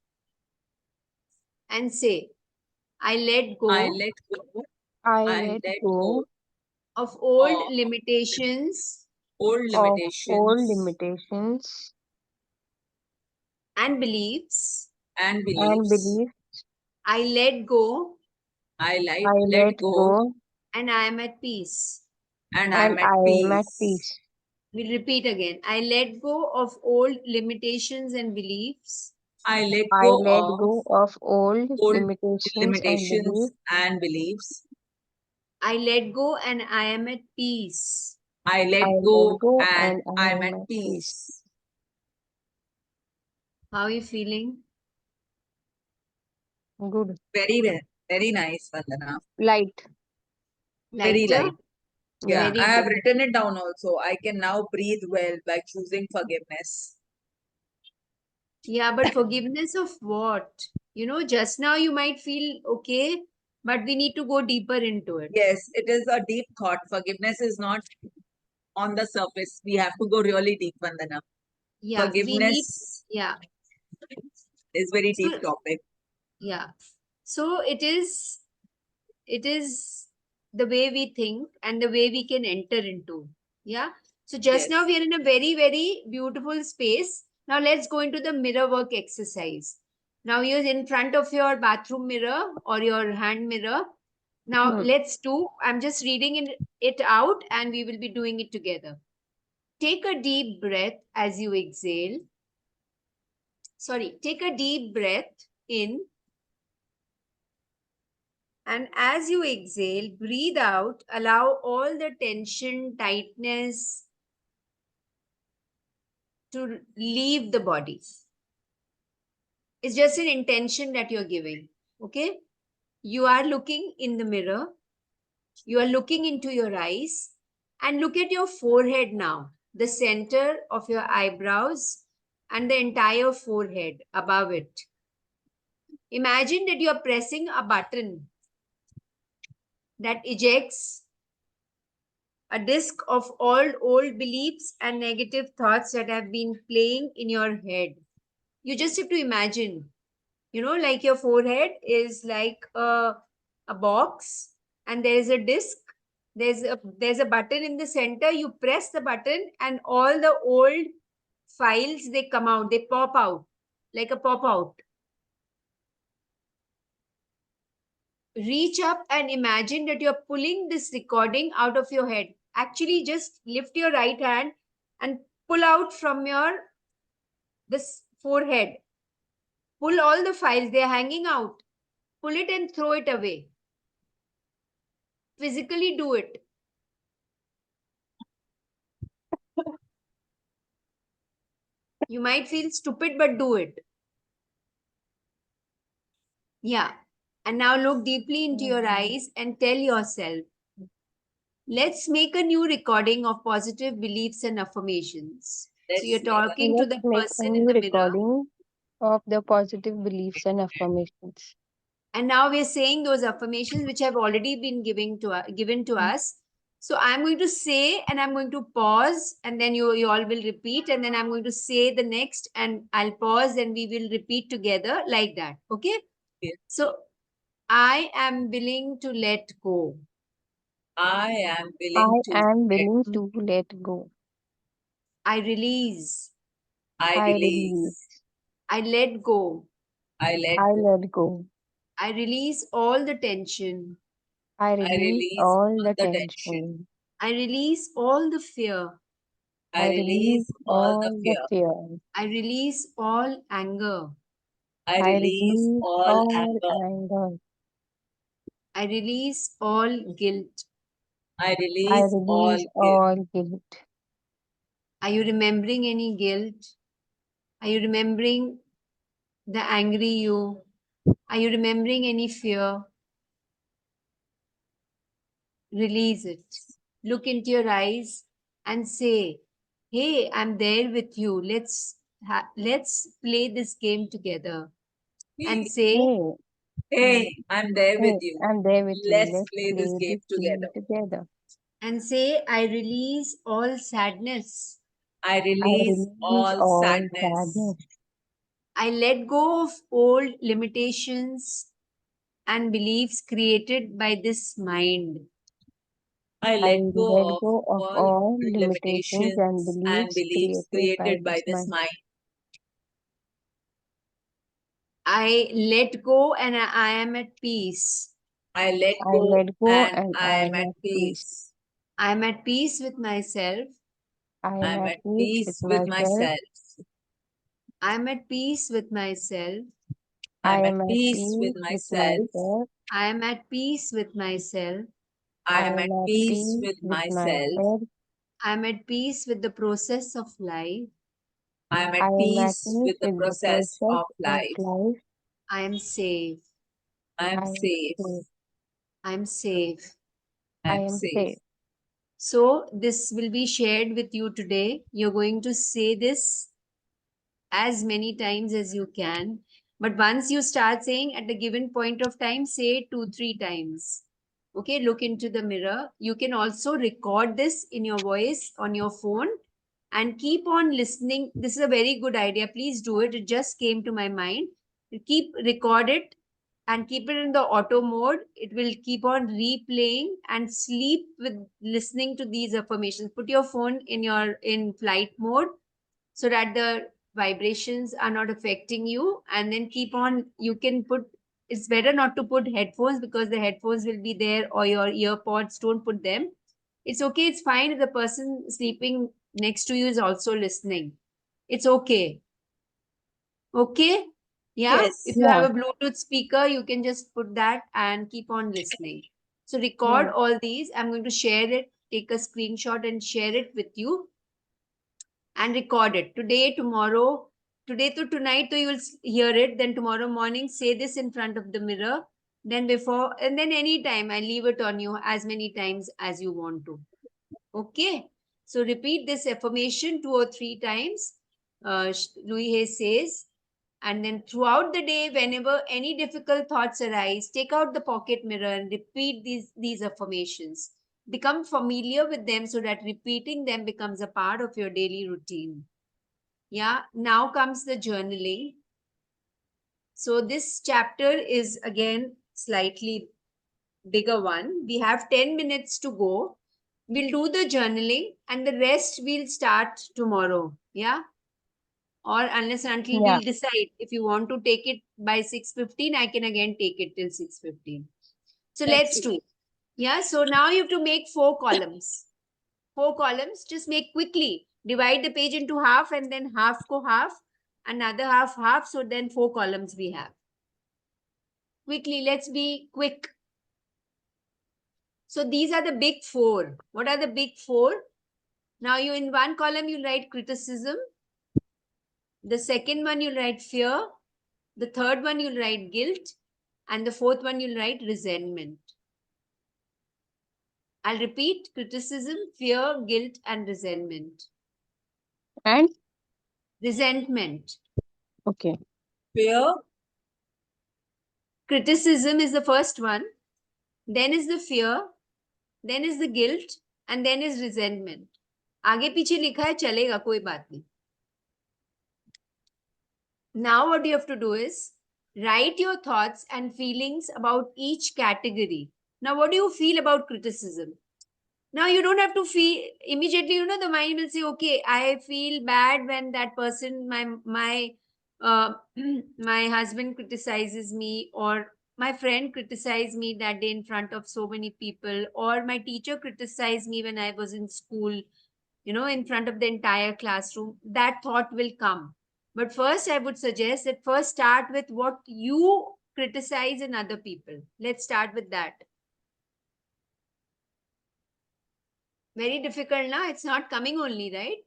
and say, I let go I let go. I I let let go go of old of limitations old of all limitations limitations and beliefs. and and beliefs. beliefs. I let go I I let let go go and I am at peace. and and I'm at I am at peace. peace. We'll repeat again. I let go of old limitations and beliefs. I let I go let of go of old old limitations and limitations beliefs. and beliefs. I let go and I am at peace. I let I let go go and and I I'm am at at peace. peace. How are you feeling? Good. Very nice, Vandana. Light. Very Lighter? light. Yeah, Yeah. Very I have good. written it down also. I can now breathe well by choosing forgiveness. Yeah, but forgiveness of what? Just now you might feel okay, but we need to go deeper into it. Yes, it is a deep thought. Forgiveness is not on the surface. We have to go really deep, Vandana. Yeah, we need, Forgiveness yeah. is very So, deep topic. yeah. So it is the way we think and the way we can enter into. Yeah. So just now Yes. we are in a very, very beautiful space. Now let's go into the mirror work exercise. Now you're in front of your bathroom mirror or your hand mirror. Now Hmm. let's do, I'm just reading it out and we will be doing it together. Take a deep breath as you exhale. Sorry, take a deep breath in. And as you exhale, breathe out, allow all the tension, tightness to leave the body. It's just an intention that you're giving. Okay? You are looking in the mirror, you are looking into your eyes, and look at your forehead now, the center of your eyebrows, and the entire forehead above it. Imagine that you are pressing a button that ejects a disk of all old beliefs and negative thoughts that have been playing in your head. You just have to imagine, like your forehead is like a box and there is a disk. There's a button in the center. You press the button and all the old files they come out, they pop out like a pop out. Reach up and imagine that you're pulling this recording out of your head. Actually, just lift your right hand and pull out from your this forehead. Pull all the files, they're hanging out. Pull it and throw it away. Physically do it. You might feel stupid, but do it. Yeah. And now look deeply into your eyes and tell yourself, let's make a new recording of positive beliefs and affirmations. So you're Let's make a talking to Let's the make a person in new the mirror. recording of the positive beliefs and affirmations. And now we're saying those affirmations which have already been given to us. So I'm going to say and I'm going to pause and then you all will repeat and then I'm going to say the next and I'll pause and we will repeat together like that. Okay? Yes. So I am willing to let go. I am I willing to am let willing to let go. I release. I I release. release. I let go. I let I go. let go. I release all the tension. I I release release all all the the tension. tension. I release all the fear. I I release release all the all the fear. fear. I release all anger. I I release release all all anger. anger. I release all guilt. I I release all release guilt. all guilt. Are you remembering any guilt? Are you remembering the angry you? Are you remembering any fear? Release it. Look into your eyes and say, "Hey, I'm there with you. Let's play this game together." And say, Hey, Hey, I'm there with hey, you. I'm there with you. Let's Let's play this play game this game together. together. I release all sadness. I I release release all all sadness. sadness. I let go of old limitations and beliefs created by this mind. I I let let go of go of all all limitations and limitations and beliefs beliefs created by created by this this mind. mind. I let go and I am at peace. I let I go let go and and I I am am at at peace. peace. I am at peace with myself. I am I'm at at peace with peace with myself. myself. I am at peace with myself. I I'm at am at peace with peace with myself. myself. I am at peace with myself. I I'm at am at peace peace with with myself. myself. I am at peace with the process of life. I'm I at am at peace peace with the with the process process of of life. life. I am safe. I'm I am safe. safe. I am safe. I I'm am safe. safe. So, this will be shared with you today. You're going to say this as many times as you can. But once you start saying at a given point of time, say 2-3 times. Okay, look into the mirror. You can also record this in your voice on your phone and keep on listening. This is a very good idea. Please do it. It just came to my mind. Keep record it and keep it in the auto mode. It will keep on replaying and sleep with listening to these affirmations. Put your phone in flight mode so that the vibrations are not affecting you, and then keep on. You can put, it's better not to put headphones because the headphones will be there, or your ear pods. Don't put them. It's okay, it's fine if the person sleeping next to you is also listening. It's okay. Okay, yeah. If Yes. you have Yeah. a Bluetooth speaker, you can just put that and keep on listening. So record Yeah. all these. I'm going to share it, take a screenshot and share it with you, and record it today, tomorrow, today to tonight. So you will hear it. Then tomorrow morning, say this in front of the mirror. Then before, and then anytime, I leave it on you as many times as you want to. Okay. So repeat this affirmation 2 or 3 times. Louis Hay says, and then throughout the day, whenever any difficult thoughts arise, take out the pocket mirror and repeat these affirmations. Become familiar with them so that repeating them becomes a part of your daily routine. Yeah, now comes the journaling. So this chapter is again slightly bigger one. We have 10 minutes to go. We'll do the journaling and the rest we'll start tomorrow. Yeah. Or unless and until Yeah. we'll decide if you want to take it by 6:15, I can again take it till 6:15. So let's Thank do. Yeah. So now you have to make 4 columns. 4 columns. Just make quickly. Divide the page into half and then half ko half, another half. So then 4 columns we have. Quickly, let's be quick. So these are the big four. What are the big four? Now you in one column you write criticism. The second one you'll write fear. The third one you'll write guilt. And the fourth one you'll write resentment. I'll repeat: criticism, fear, guilt, and resentment. And Resentment. okay. Fear. Criticism is the first one. Then is the fear. Then is the guilt. And then is resentment. आगे पीछे लिखा है, चलेगा, कोई बात नहीं. Now what you have to do is write your thoughts and feelings about each category. Now what do you feel about criticism? Now you don't have to feel immediately, the mind will say, okay, I feel bad when that person, my my husband criticizes me, or my friend criticized me that day in front of so many people, or my teacher criticized me when I was in school, in front of the entire classroom. That thought will come. But first, I would suggest that first start with what you criticize in other people. Let's start with that. Very difficult, na? It's not coming only, right?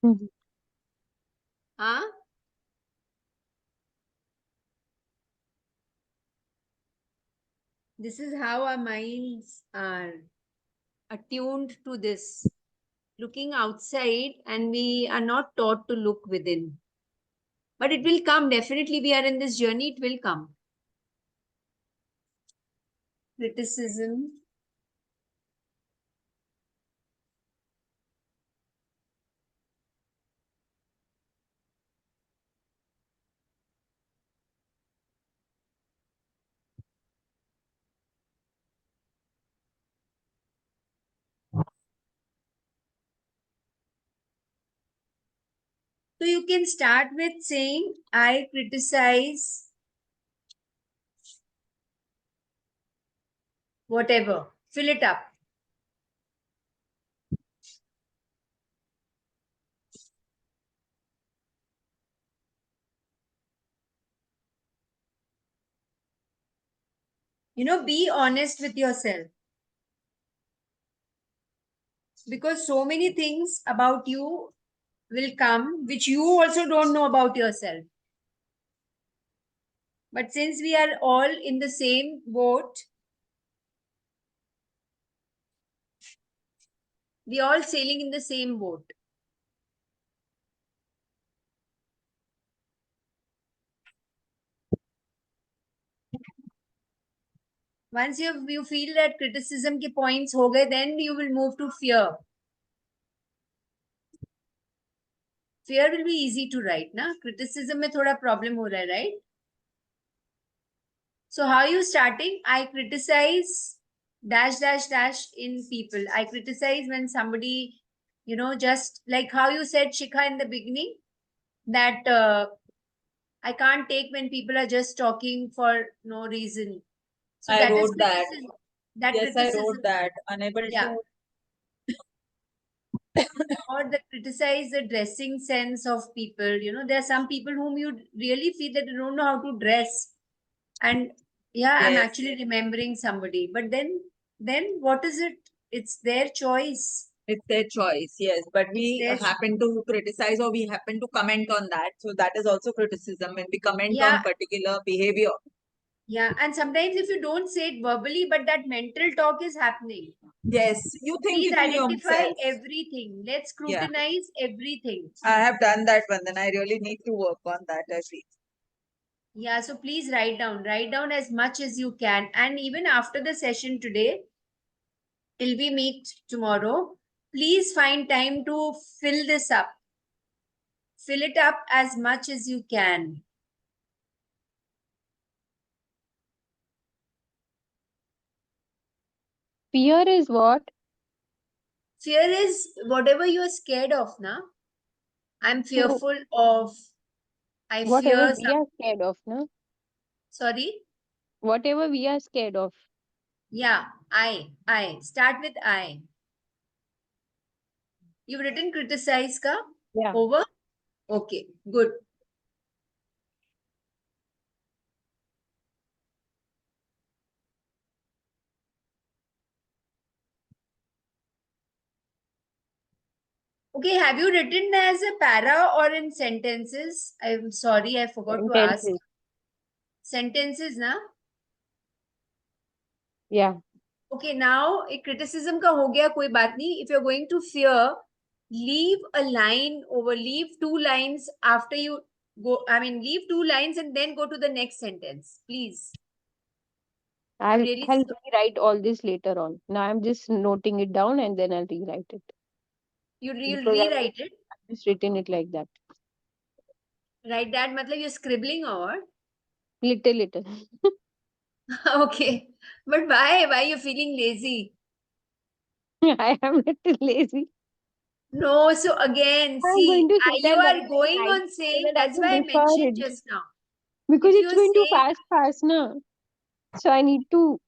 Mhm. Huh? This is how our minds are attuned to this, looking outside, and we are not taught to look within. But it will come. Definitely, we are in this journey, it will come. Criticism. So you can start with saying, I criticize whatever. Fill it up. Be honest with yourself. Because so many things about you will come which you also don't know about yourself. But since we are all in the same boat, we are all sailing in the same boat. Once you feel that criticism ke points ho gaye, then you will move to fear. Fear will be easy to write, na? Criticism mein thoda problem ho raha hai, right? So how are you starting? I criticize dash dash dash in people. I criticize when somebody, just like how you said, Shikha, in the beginning, that I can't take when people are just talking for no reason. So I that is wrote that. criticism. That Yes, I criticism. wrote that. Unable Yeah. to. Or the criticize the dressing sense of people. There are some people whom you really feel that they don't know how to dress. And yeah, I'm Yes, actually remembering somebody. But then what is it? It's their choice. it's their choice. Yes, but It's we their happen to criticize or we happen to comment on that. So that is also criticism when we comment yeah, on particular behavior. yeah. And sometimes if you don't say it verbally, but that mental talk is happening. Yes, you think Please it in identify yourself. everything. Let's Yeah, scrutinize everything. I have done that one. Then I really need to work on that. I feel. Yeah, so please write down as much as you can. And even after the session today, till we meet tomorrow, please find time to fill this up. Fill it up as much as you can. Fear is what? Fear is whatever you are scared of, na? I'm No, fearful of, I whatever fear we some, are scared of, no? sorry? Whatever we are scared of. Yeah, I. Start with I. You've written criticize ka? Yeah. Over? Okay, good. Okay, have you written as a para or in sentences? I'm sorry, I forgot to ask. Sentences. Sentences, na? Yeah. Okay, now a criticism का हो गया कोई बात नहीं. If you're going to fear, leave a line over, leave two lines after you go. I mean, leave two lines and then go to the next sentence, please. I'm really I'll rewrite all this later on. Now I'm just noting it down and then I'll rewrite it. you'll Because rewrite it. I've just written it like that. Write that, matlab you're scribbling or Little. okay, but why you're feeling lazy? I am little lazy. No, so again, I'm going see, to say you that when are I going write on so saying that I that's can why I refer mentioned it. just now. Because If it's you're going too saying, fast now. So I need to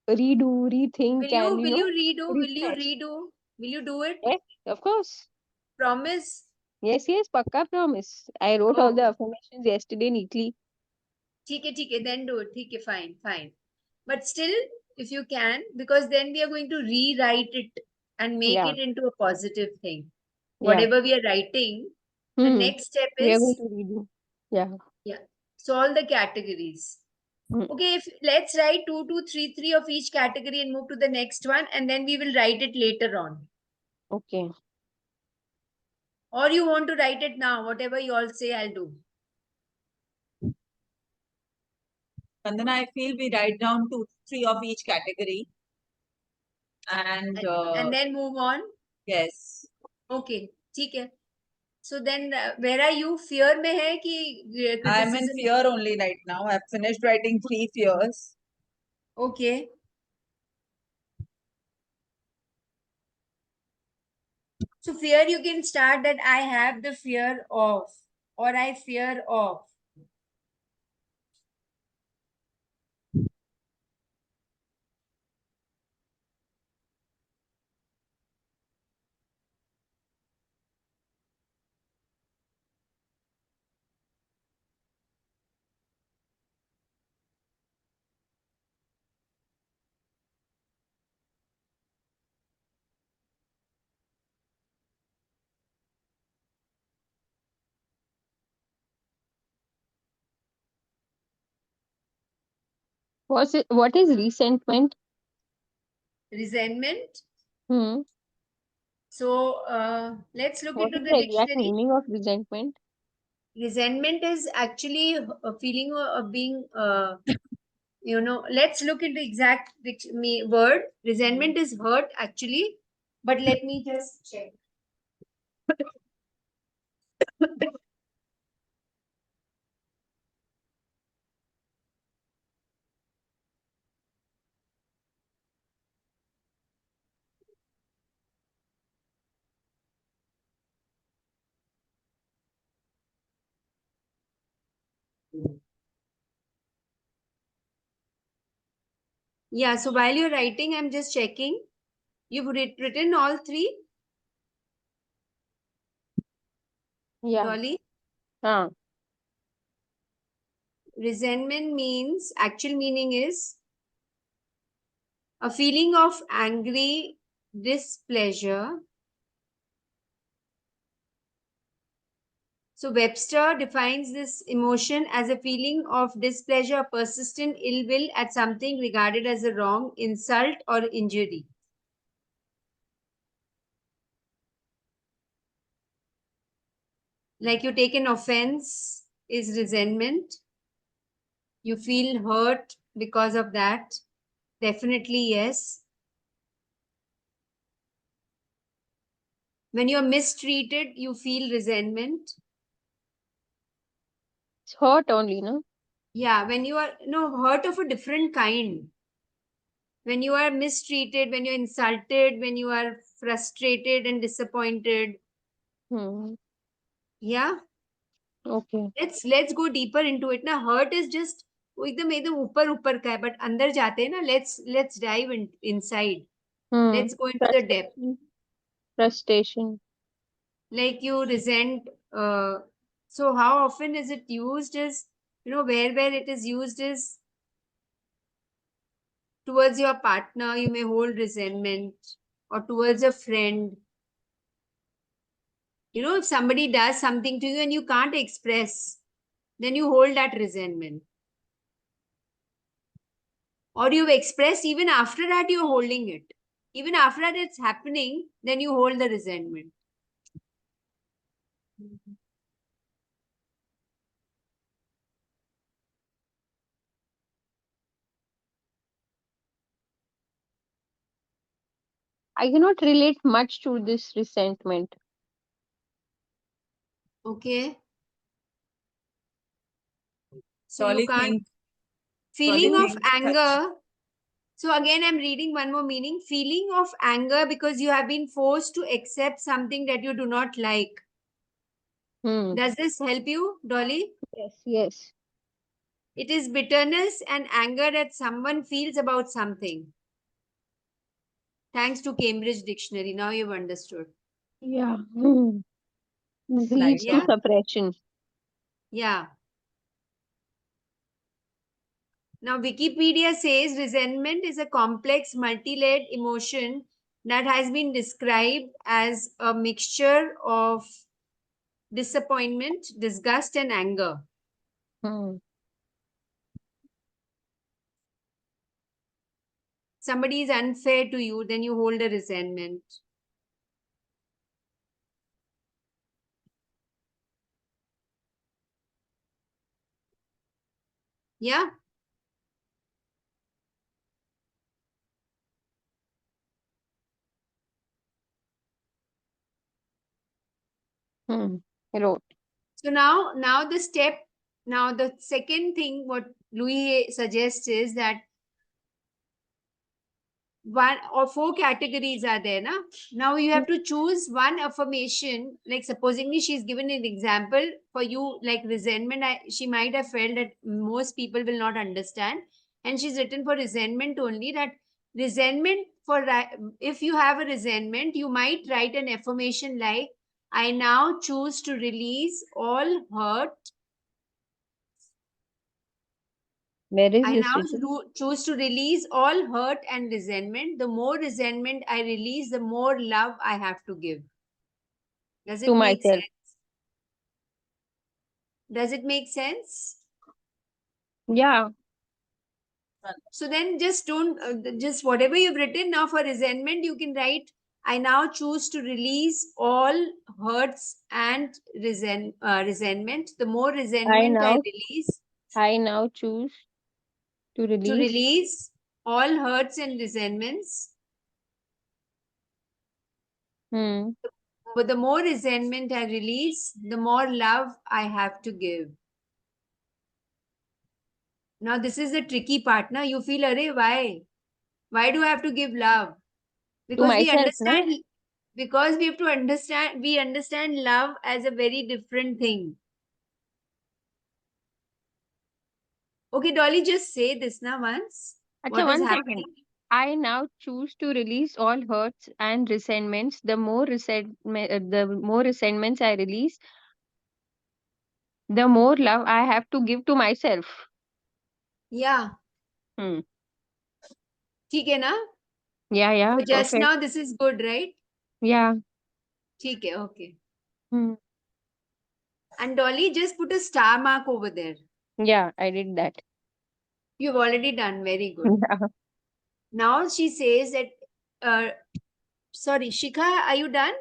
redo, rethink, and will you redo? Will you refresh. redo? Will you do it? Yes, of course. Promise. Yes, Pakka promise. I wrote all the Okay. affirmations yesterday neatly. ठीक है, then do it. ठीक है, fine. But still, if you can, because then we are going to rewrite it and make Yeah, it into a positive thing. yeah. Whatever we are writing, the Hmm. next step We are going is, to redo. Yeah. yeah, solve the categories. Hmm. Okay, if let's write 2, 2, 3, 3 of each category and move to the next one, and then we will write it later on. Okay. Or you want to write it now, whatever you all say, I'll do. And then I feel we write down 2, 3 of each category. And then move on. yes. Okay, ठीक है. So then, where are you? Fear में है कि I'm in criticism? fear only right now. I've finished writing 3 fears. Okay. So fear, you can start that I have the fear of, or I fear of. What is resentment? Resentment. Hmm. So let's look What into is the the exact dictionary. meaning of resentment? Resentment is actually a feeling of being let's look into exact word. Resentment is hurt actually, but let me just check. Yeah, so while you're writing, I'm just checking. You've written all three, Yeah. Dolly? Resentment means, actual meaning is a feeling of angry displeasure. So Webster defines this emotion as a feeling of displeasure, persistent ill will at something regarded as a wrong, insult, or injury. Like you take an offense is resentment. You feel hurt because of that. Definitely, yes. When you're mistreated, you feel resentment. It's hurt only, no? Yeah, when you are hurt of a different kind. When you are mistreated, when you're insulted, when you are frustrated and disappointed. Hmm. Yeah. Okay. Let's go deeper into it. Now, hurt is just वो एकदम ऊपर ऊपर का है, but अंदर जाते हैं ना. Let's dive inside. Hmm. Let's go into the depth. Frustration. Like you resent. So how often is it used? Is where it is used is towards your partner. You may hold resentment, or towards a friend. If somebody does something to you and you can't express, then you hold that resentment. Or you've expressed, even after that, you're holding it. Even after that, it's happening, then you hold the resentment. I cannot relate much to this resentment. Okay. So you Dolly can't. think, Feeling of anger. So again, I'm reading one more meaning. Feeling of anger because you have been forced to accept something that you do not like. Hmm. Does this help you, Dolly? Yes, yes. It is bitterness and anger that someone feels about something. Thanks to Cambridge Dictionary. Now you've understood. Yeah. Hmm. This like leads to Yeah. suppression. Yeah. Now, Wikipedia says resentment is a complex, multi-layered emotion that has been described as a mixture of disappointment, disgust, and anger. Hmm. Somebody is unfair to you, then you hold a resentment. Yeah. Hmm. Wrote. So now the second thing what Louis suggests is that one or four categories are there now you have to choose one affirmation, like supposingly she's given an example for you, like resentment. She might have felt that most people will not understand, and she's written for resentment only, that resentment if you have a resentment, you might write an affirmation like, I now choose to release all hurt. Where is I this now written? choose to release all hurt and resentment. The more resentment I release, the more love I have to give. Does To it make myself. sense? Does it make sense? Yeah. So then just don't, just whatever you've written now for resentment, you can write, I now choose to release all hurts and resentment. The more I resentment I now release, I now choose To To release. release all hurts and resentments. Hmm. But the more resentment I release, the more love I have to give. Now, this is the tricky part. Now, you feel, Arey, why? Why do I have to give love? To Because we myself, na? understand, because we have to understand, we understand love as a very different thing. Okay, Dolly, just say this now once. Acha, What is 1 second. happening? I now choose to release all hurts and resentments. The more resentments I release, the more love I have to give to myself. Yeah. Hmm. ठीक है ना? Yeah, So just perfect. now this is good, right? Yeah. ठीक है, okay. Hmm. And Dolly, just put a star mark over there. Yeah, I did that. You've already done very good. Yeah. Now she says that, sorry, Shikha, are you done?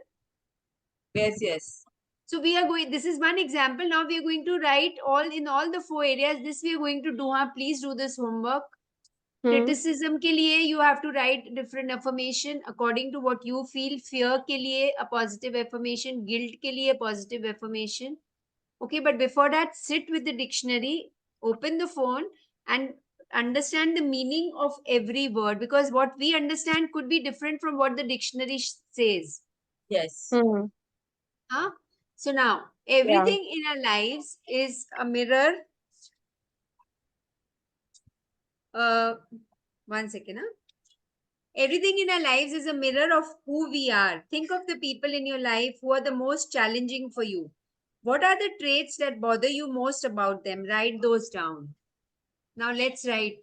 Yes, yes. So we are going, this is one example. Now we are going to write all in all the 4 areas. This we are going to do. Please do this homework. Hmm. Criticism ke liye you have to write different affirmation according to what you feel. Fear ke liye a positive affirmation. Guilt ke liye positive affirmation. Okay, but before that, sit with the dictionary, open the phone, and understand the meaning of every word, because what we understand could be different from what the dictionary says. Yes. Hmm. Huh? So now, Yeah. everything in our lives is a mirror. Uh, 1 second. Huh? Everything in our lives is a mirror of who we are. Think of the people in your life who are the most challenging for you. What are the traits that bother you most about them? Write those down. Now let's write.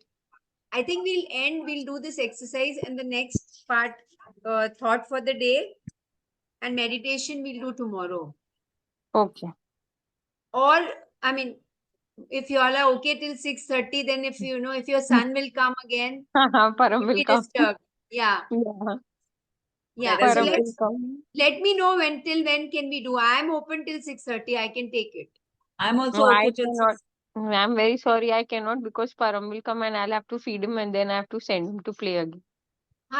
I think we'll do this exercise, and the next part, thought for the day and meditation, we'll do tomorrow. Okay. Or, I mean, if you all are okay till 6:30, then if if your son will come again, Param you'll will be come. disturbed. Yeah. Yeah. Yeah. Let us So Param do it. will let's come. let me know till when can we do. I'm open till 6:30. I can take it. I'm No, also I okay till cannot. 6. I'm very sorry, I cannot, because Param will come and I'll have to feed him and then I have to send him to play again.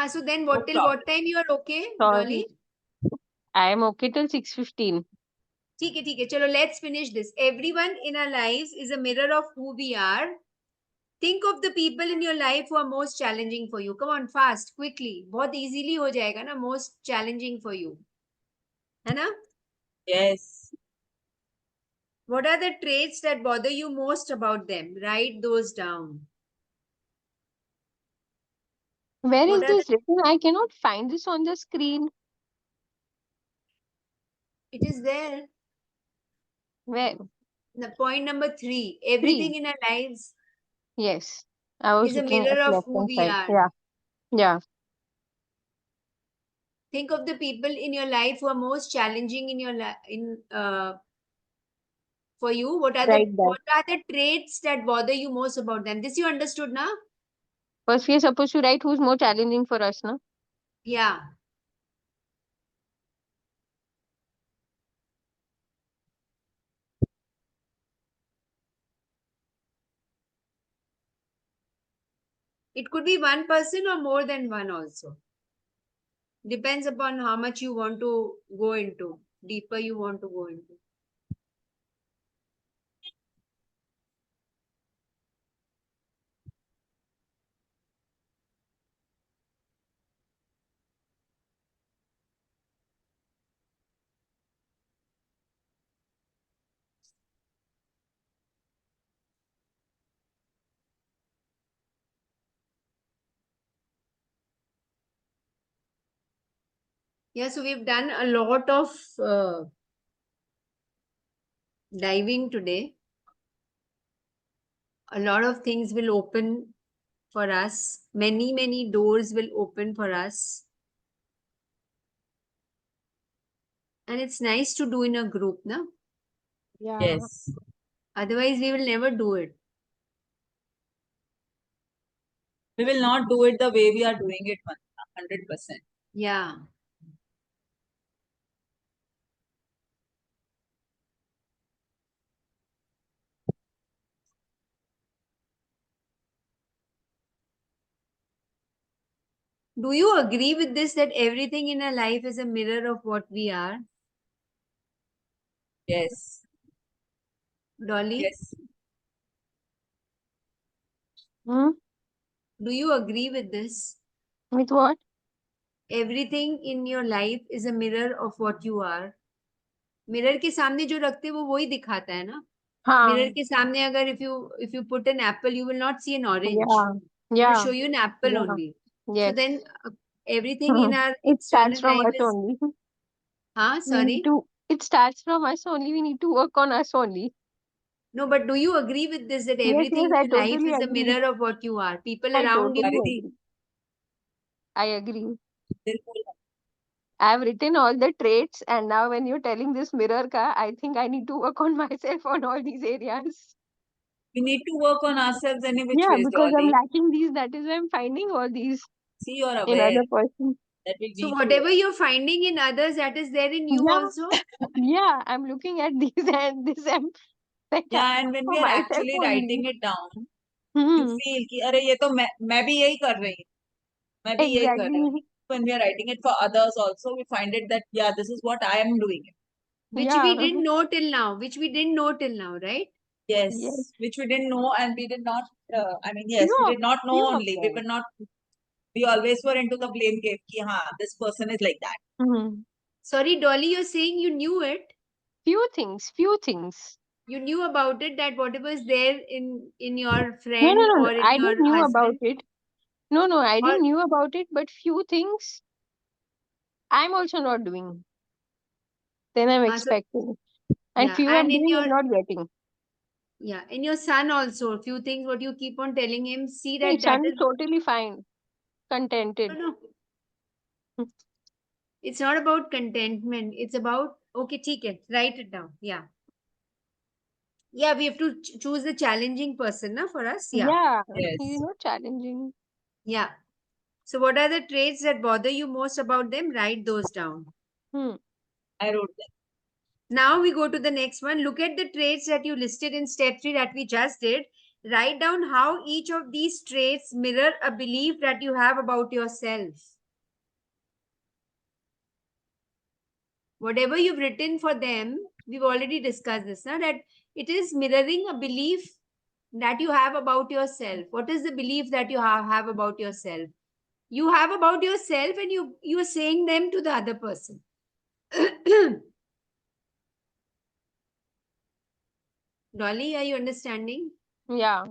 So then No what till problem. what time you are okay, Sorry. Dolly? I am okay till 6:15. ठीक है. Chalo, let's finish this. Everyone in our lives is a mirror of who we are. Think of the people in your life who are most challenging for you. Come on, fast, quickly. बहुत easily हो जाएगा ना, most challenging for you. है ना? Yes. What are the traits that bother you most about them? Write those down. Where What is are the, this written? I cannot find this on the screen. it is there. Where? The point number 3. 3. Everything in our lives Yes. I was is a looking at mirror of left who hand we side. are. Yeah. Yeah. Think of the people in your life who are most challenging in your for you. What are the Right there. traits that bother you most about them? This you understood now? First, we are supposed to write who's more challenging for us, no? Yeah. It could be one person or more than one also. Depends upon how much you want to go into, deeper you want to go into. Yeah, so we've done a lot of diving today. A lot of things will open for us. Many, many doors will open for us. And it's nice to do in a group, no? Yeah. Yes. Otherwise, we will never do it. We will not do it the way we are doing it 100%. Yeah. Do you agree with this, that everything in our life is a mirror of what we are? Yes. Dolly, Yes. Hmm? do you agree with this? With what? Everything in your life is a mirror of what you are. Mirror के सामने जो रखते हैं वो वही दिखाता है ना. मिरर हाँ. के सामने अगर if you put an apple, you will not see an orange. Yeah. It will Yeah. show you an apple Yeah. only. So Yes. then everything in our It starts external from life us is, only. huh, We need sorry. to. It starts from us only. We need to work on us only. No, but do you agree with this, that Yes. everything Yes. in I your life totally is a agree. mirror of what you are? People I around totally you. Aditi, agree. I agree. बिल्कुल. I've written all the traits, and now when you're telling this mirror ka, I think I need to work on myself on all these areas. We need to work on ourselves any which Yeah, ways, because I'm Dolly. lacking these. That is why I'm finding all these See, you're in aware other person. that we So need to whatever work. you're finding in others, that is there in you Yeah, also. yeah. I'm looking at these and this. I'm like Yeah, and when for we are myself actually only. writing it down, you Hmm. feel कि अरे ये तो मैं भी यही कर रही हूँ. मैं भी यही कर रही हूँ. Exactly. When we are writing it for others also, we find it that yeah, this is what I am doing. Which we Yeah. didn't know till now. Which we didn't know till now, right? Yes. Yes, which we didn't know, and we did not. I mean, yes, Few we of did not know few of only. We were them. not. We always were into the blame game. कि हाँ, this person is like that. Hmm. Sorry, Dolly, you're saying you knew it. Few things. Few things. You knew about it, that whatever is there in your No, no, friend no, no. or in I your didn't knew about husband, it. No, no, I or didn't knew about it. But few things I'm also not doing. Then I'm so expecting. And yeah, few and I'm in doing your, and not getting. yeah, in your son also, a few things what you keep on telling him, see My that that son is is, totally fine, no, contented. no, it's not about contentment. It's about, okay, ठीक है, write it down. Yeah, yeah, we have to choose the challenging person, na, for us. Yeah, Yeah, he's Yes, not challenging. yeah. So what are the traits that bother you most about them? Write those down. Hmm. I wrote that. Now we go to the next one. Look at the traits that you listed in step 3 that we just did. Write down how each of these traits mirror a belief that you have about yourself. Whatever you've written for them, we've already discussed this, now that it is mirroring a belief that you have about yourself. What is the belief that you have about yourself? You have about yourself, and you are saying them to the other person. Dolly, are you understanding? Yeah.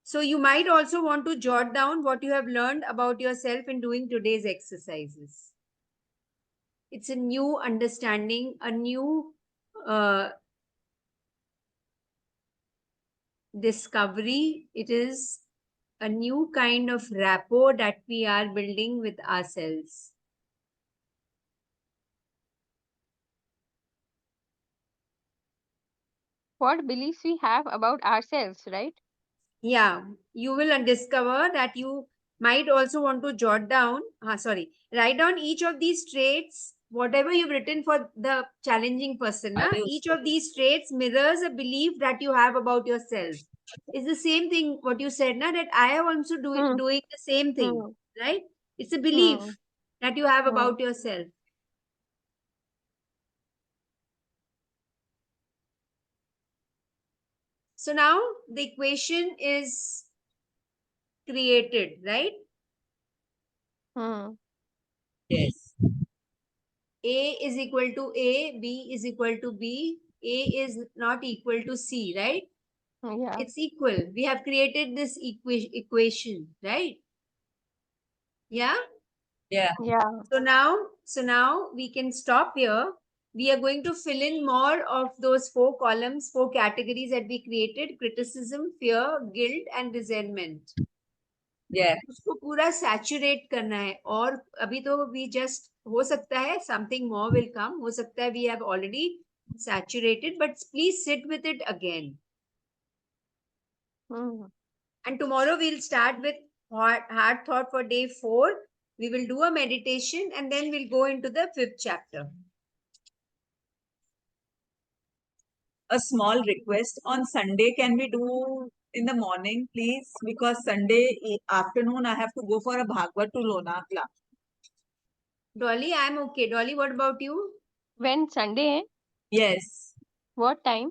So you might also want to jot down what you have learned about yourself in doing today's exercises. It's a new understanding, a new discovery. It is a new kind of rapport that we are building with ourselves. What beliefs we have about ourselves, right? Yeah, you will discover that you might also want to jot down, write down each of these traits, whatever you've written for the challenging person. Na? अरे Each उसको of these traits mirrors a belief that you have about yourself. It's the same thing what you said, na, that I am also Hmm. doing the same thing, Hmm. right? It's a Hmm. belief that you have Hmm. about yourself. So now the equation is created, right? Hmm. yes, A is equal to A, B is equal to B, A is not equal to C, right? Yeah. It's equal. We have created this equation, right? Yeah. yeah, Yeah. So now we can stop here. We are going to fill in more of those 4 columns, 4 categories that we created: criticism, fear, guilt, and resentment. yeah. उसको पूरा saturate करना है, और अभी तो we just, हो सकता है समथिंग मोर विल कम, हो सकता है we have already saturated, but please sit with it again. Hmm. And tomorrow we'll start with hard thought for day 4. We will do a meditation and then we'll go into the 5th chapter. A small request on Sunday. Can we do in the morning, please, because Sunday afternoon I have to go for a Bhagavad to Lonakla. Dolly, I'm okay. Dolly, what about you? When Sunday? Yes. What time?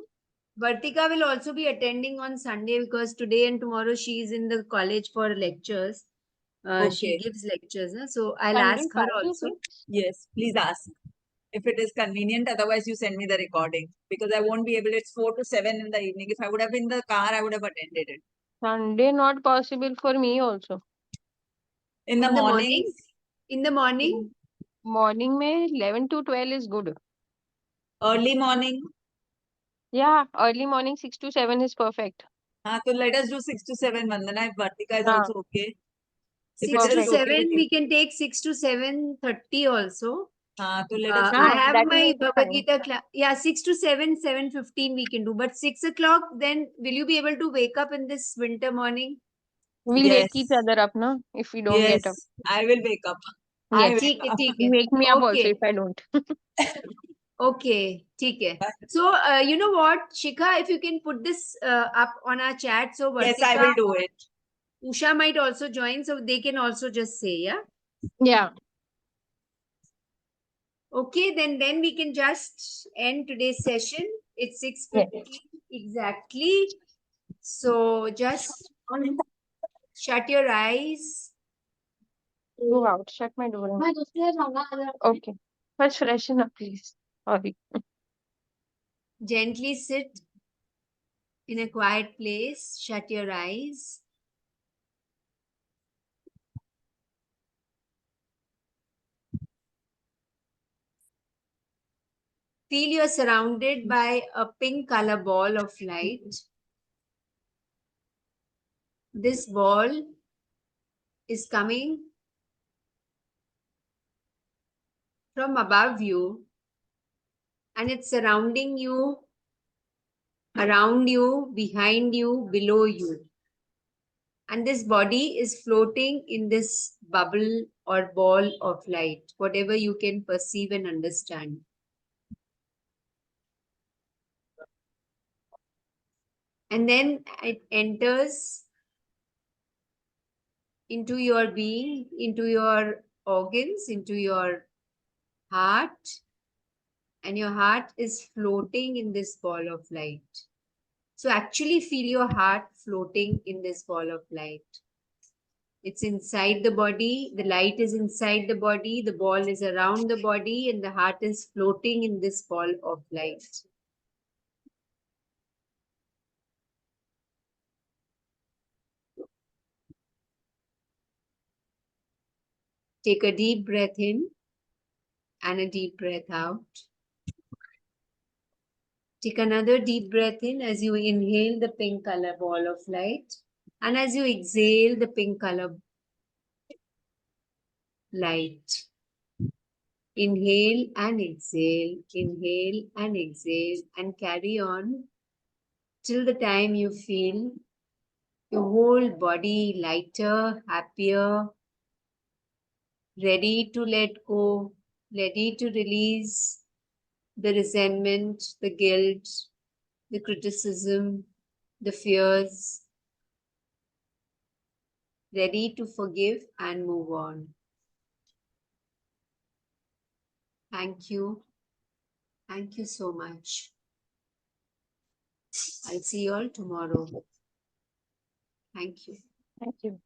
Vartika will also be attending on Sunday because today and tomorrow she is in the college for lectures. She Okay. gives lectures. So I'll Sunday ask her 5 to also. 6? Yes. Please ask if it is convenient. Otherwise, you send me the recording because I won't be able. It's 4 to 7 in the evening. If I would have been in the car, I would have attended it. Sunday not possible for me also. In the In the mornings, morning? In the morning? Morning mein 11 to 12 is good. early morning. Yeah, early morning 6 to 7 is perfect. So let us do 6 to 7, Vandana. If Vartika is Ah, also okay. If 6 it to is perfect. okay 7, with you. we can take 6 to 7:30 also. So let us Ah, I do. have that is my also Bhagavad fine. Gita class. Yeah, 6 to 7, 7:15 we can do. But 6 o'clock, then will you be able to wake up in this winter morning? We'll wake each Yes. other up, no? If we don't get up. Yes. I will wake up. I Yes. wake ठीक है, up. ठीक है. Wake me up also Okay. if I don't. Okay, ठीक है. So, you know what, Shikha, if you can put this up on our chat, so Yes, I Vartika, will do it. Usha might also join, so they can also just say, yeah. Yeah. Okay, then we can just end today's session. It's 6:50 exactly. So just shut your eyes. Go out. Shut my door. Okay. First freshen up, please. Sorry. Gently sit in a quiet place. Shut your eyes. Feel you're surrounded by a pink color ball of light. This ball is coming from above you and it's surrounding you, around you, behind you, below you. And this body is floating in this bubble or ball of light, whatever you can perceive and understand. And then it enters into your being, into your organs, into your heart, and your heart is floating in this ball of light. So actually feel your heart floating in this ball of light. It's inside the body, the light is inside the body, the ball is around the body, and the heart is floating in this ball of light. Take a deep breath in and a deep breath out. Take another deep breath in as you inhale the pink color ball of light, and as you exhale the pink color light. Inhale and exhale, and carry on till the time you feel your whole body lighter, happier, ready to let go, ready to release the resentment, the guilt, the criticism, the fears, ready to forgive and move on. Thank you. Thank you so much. I'll see you all tomorrow. Thank you. Thank you.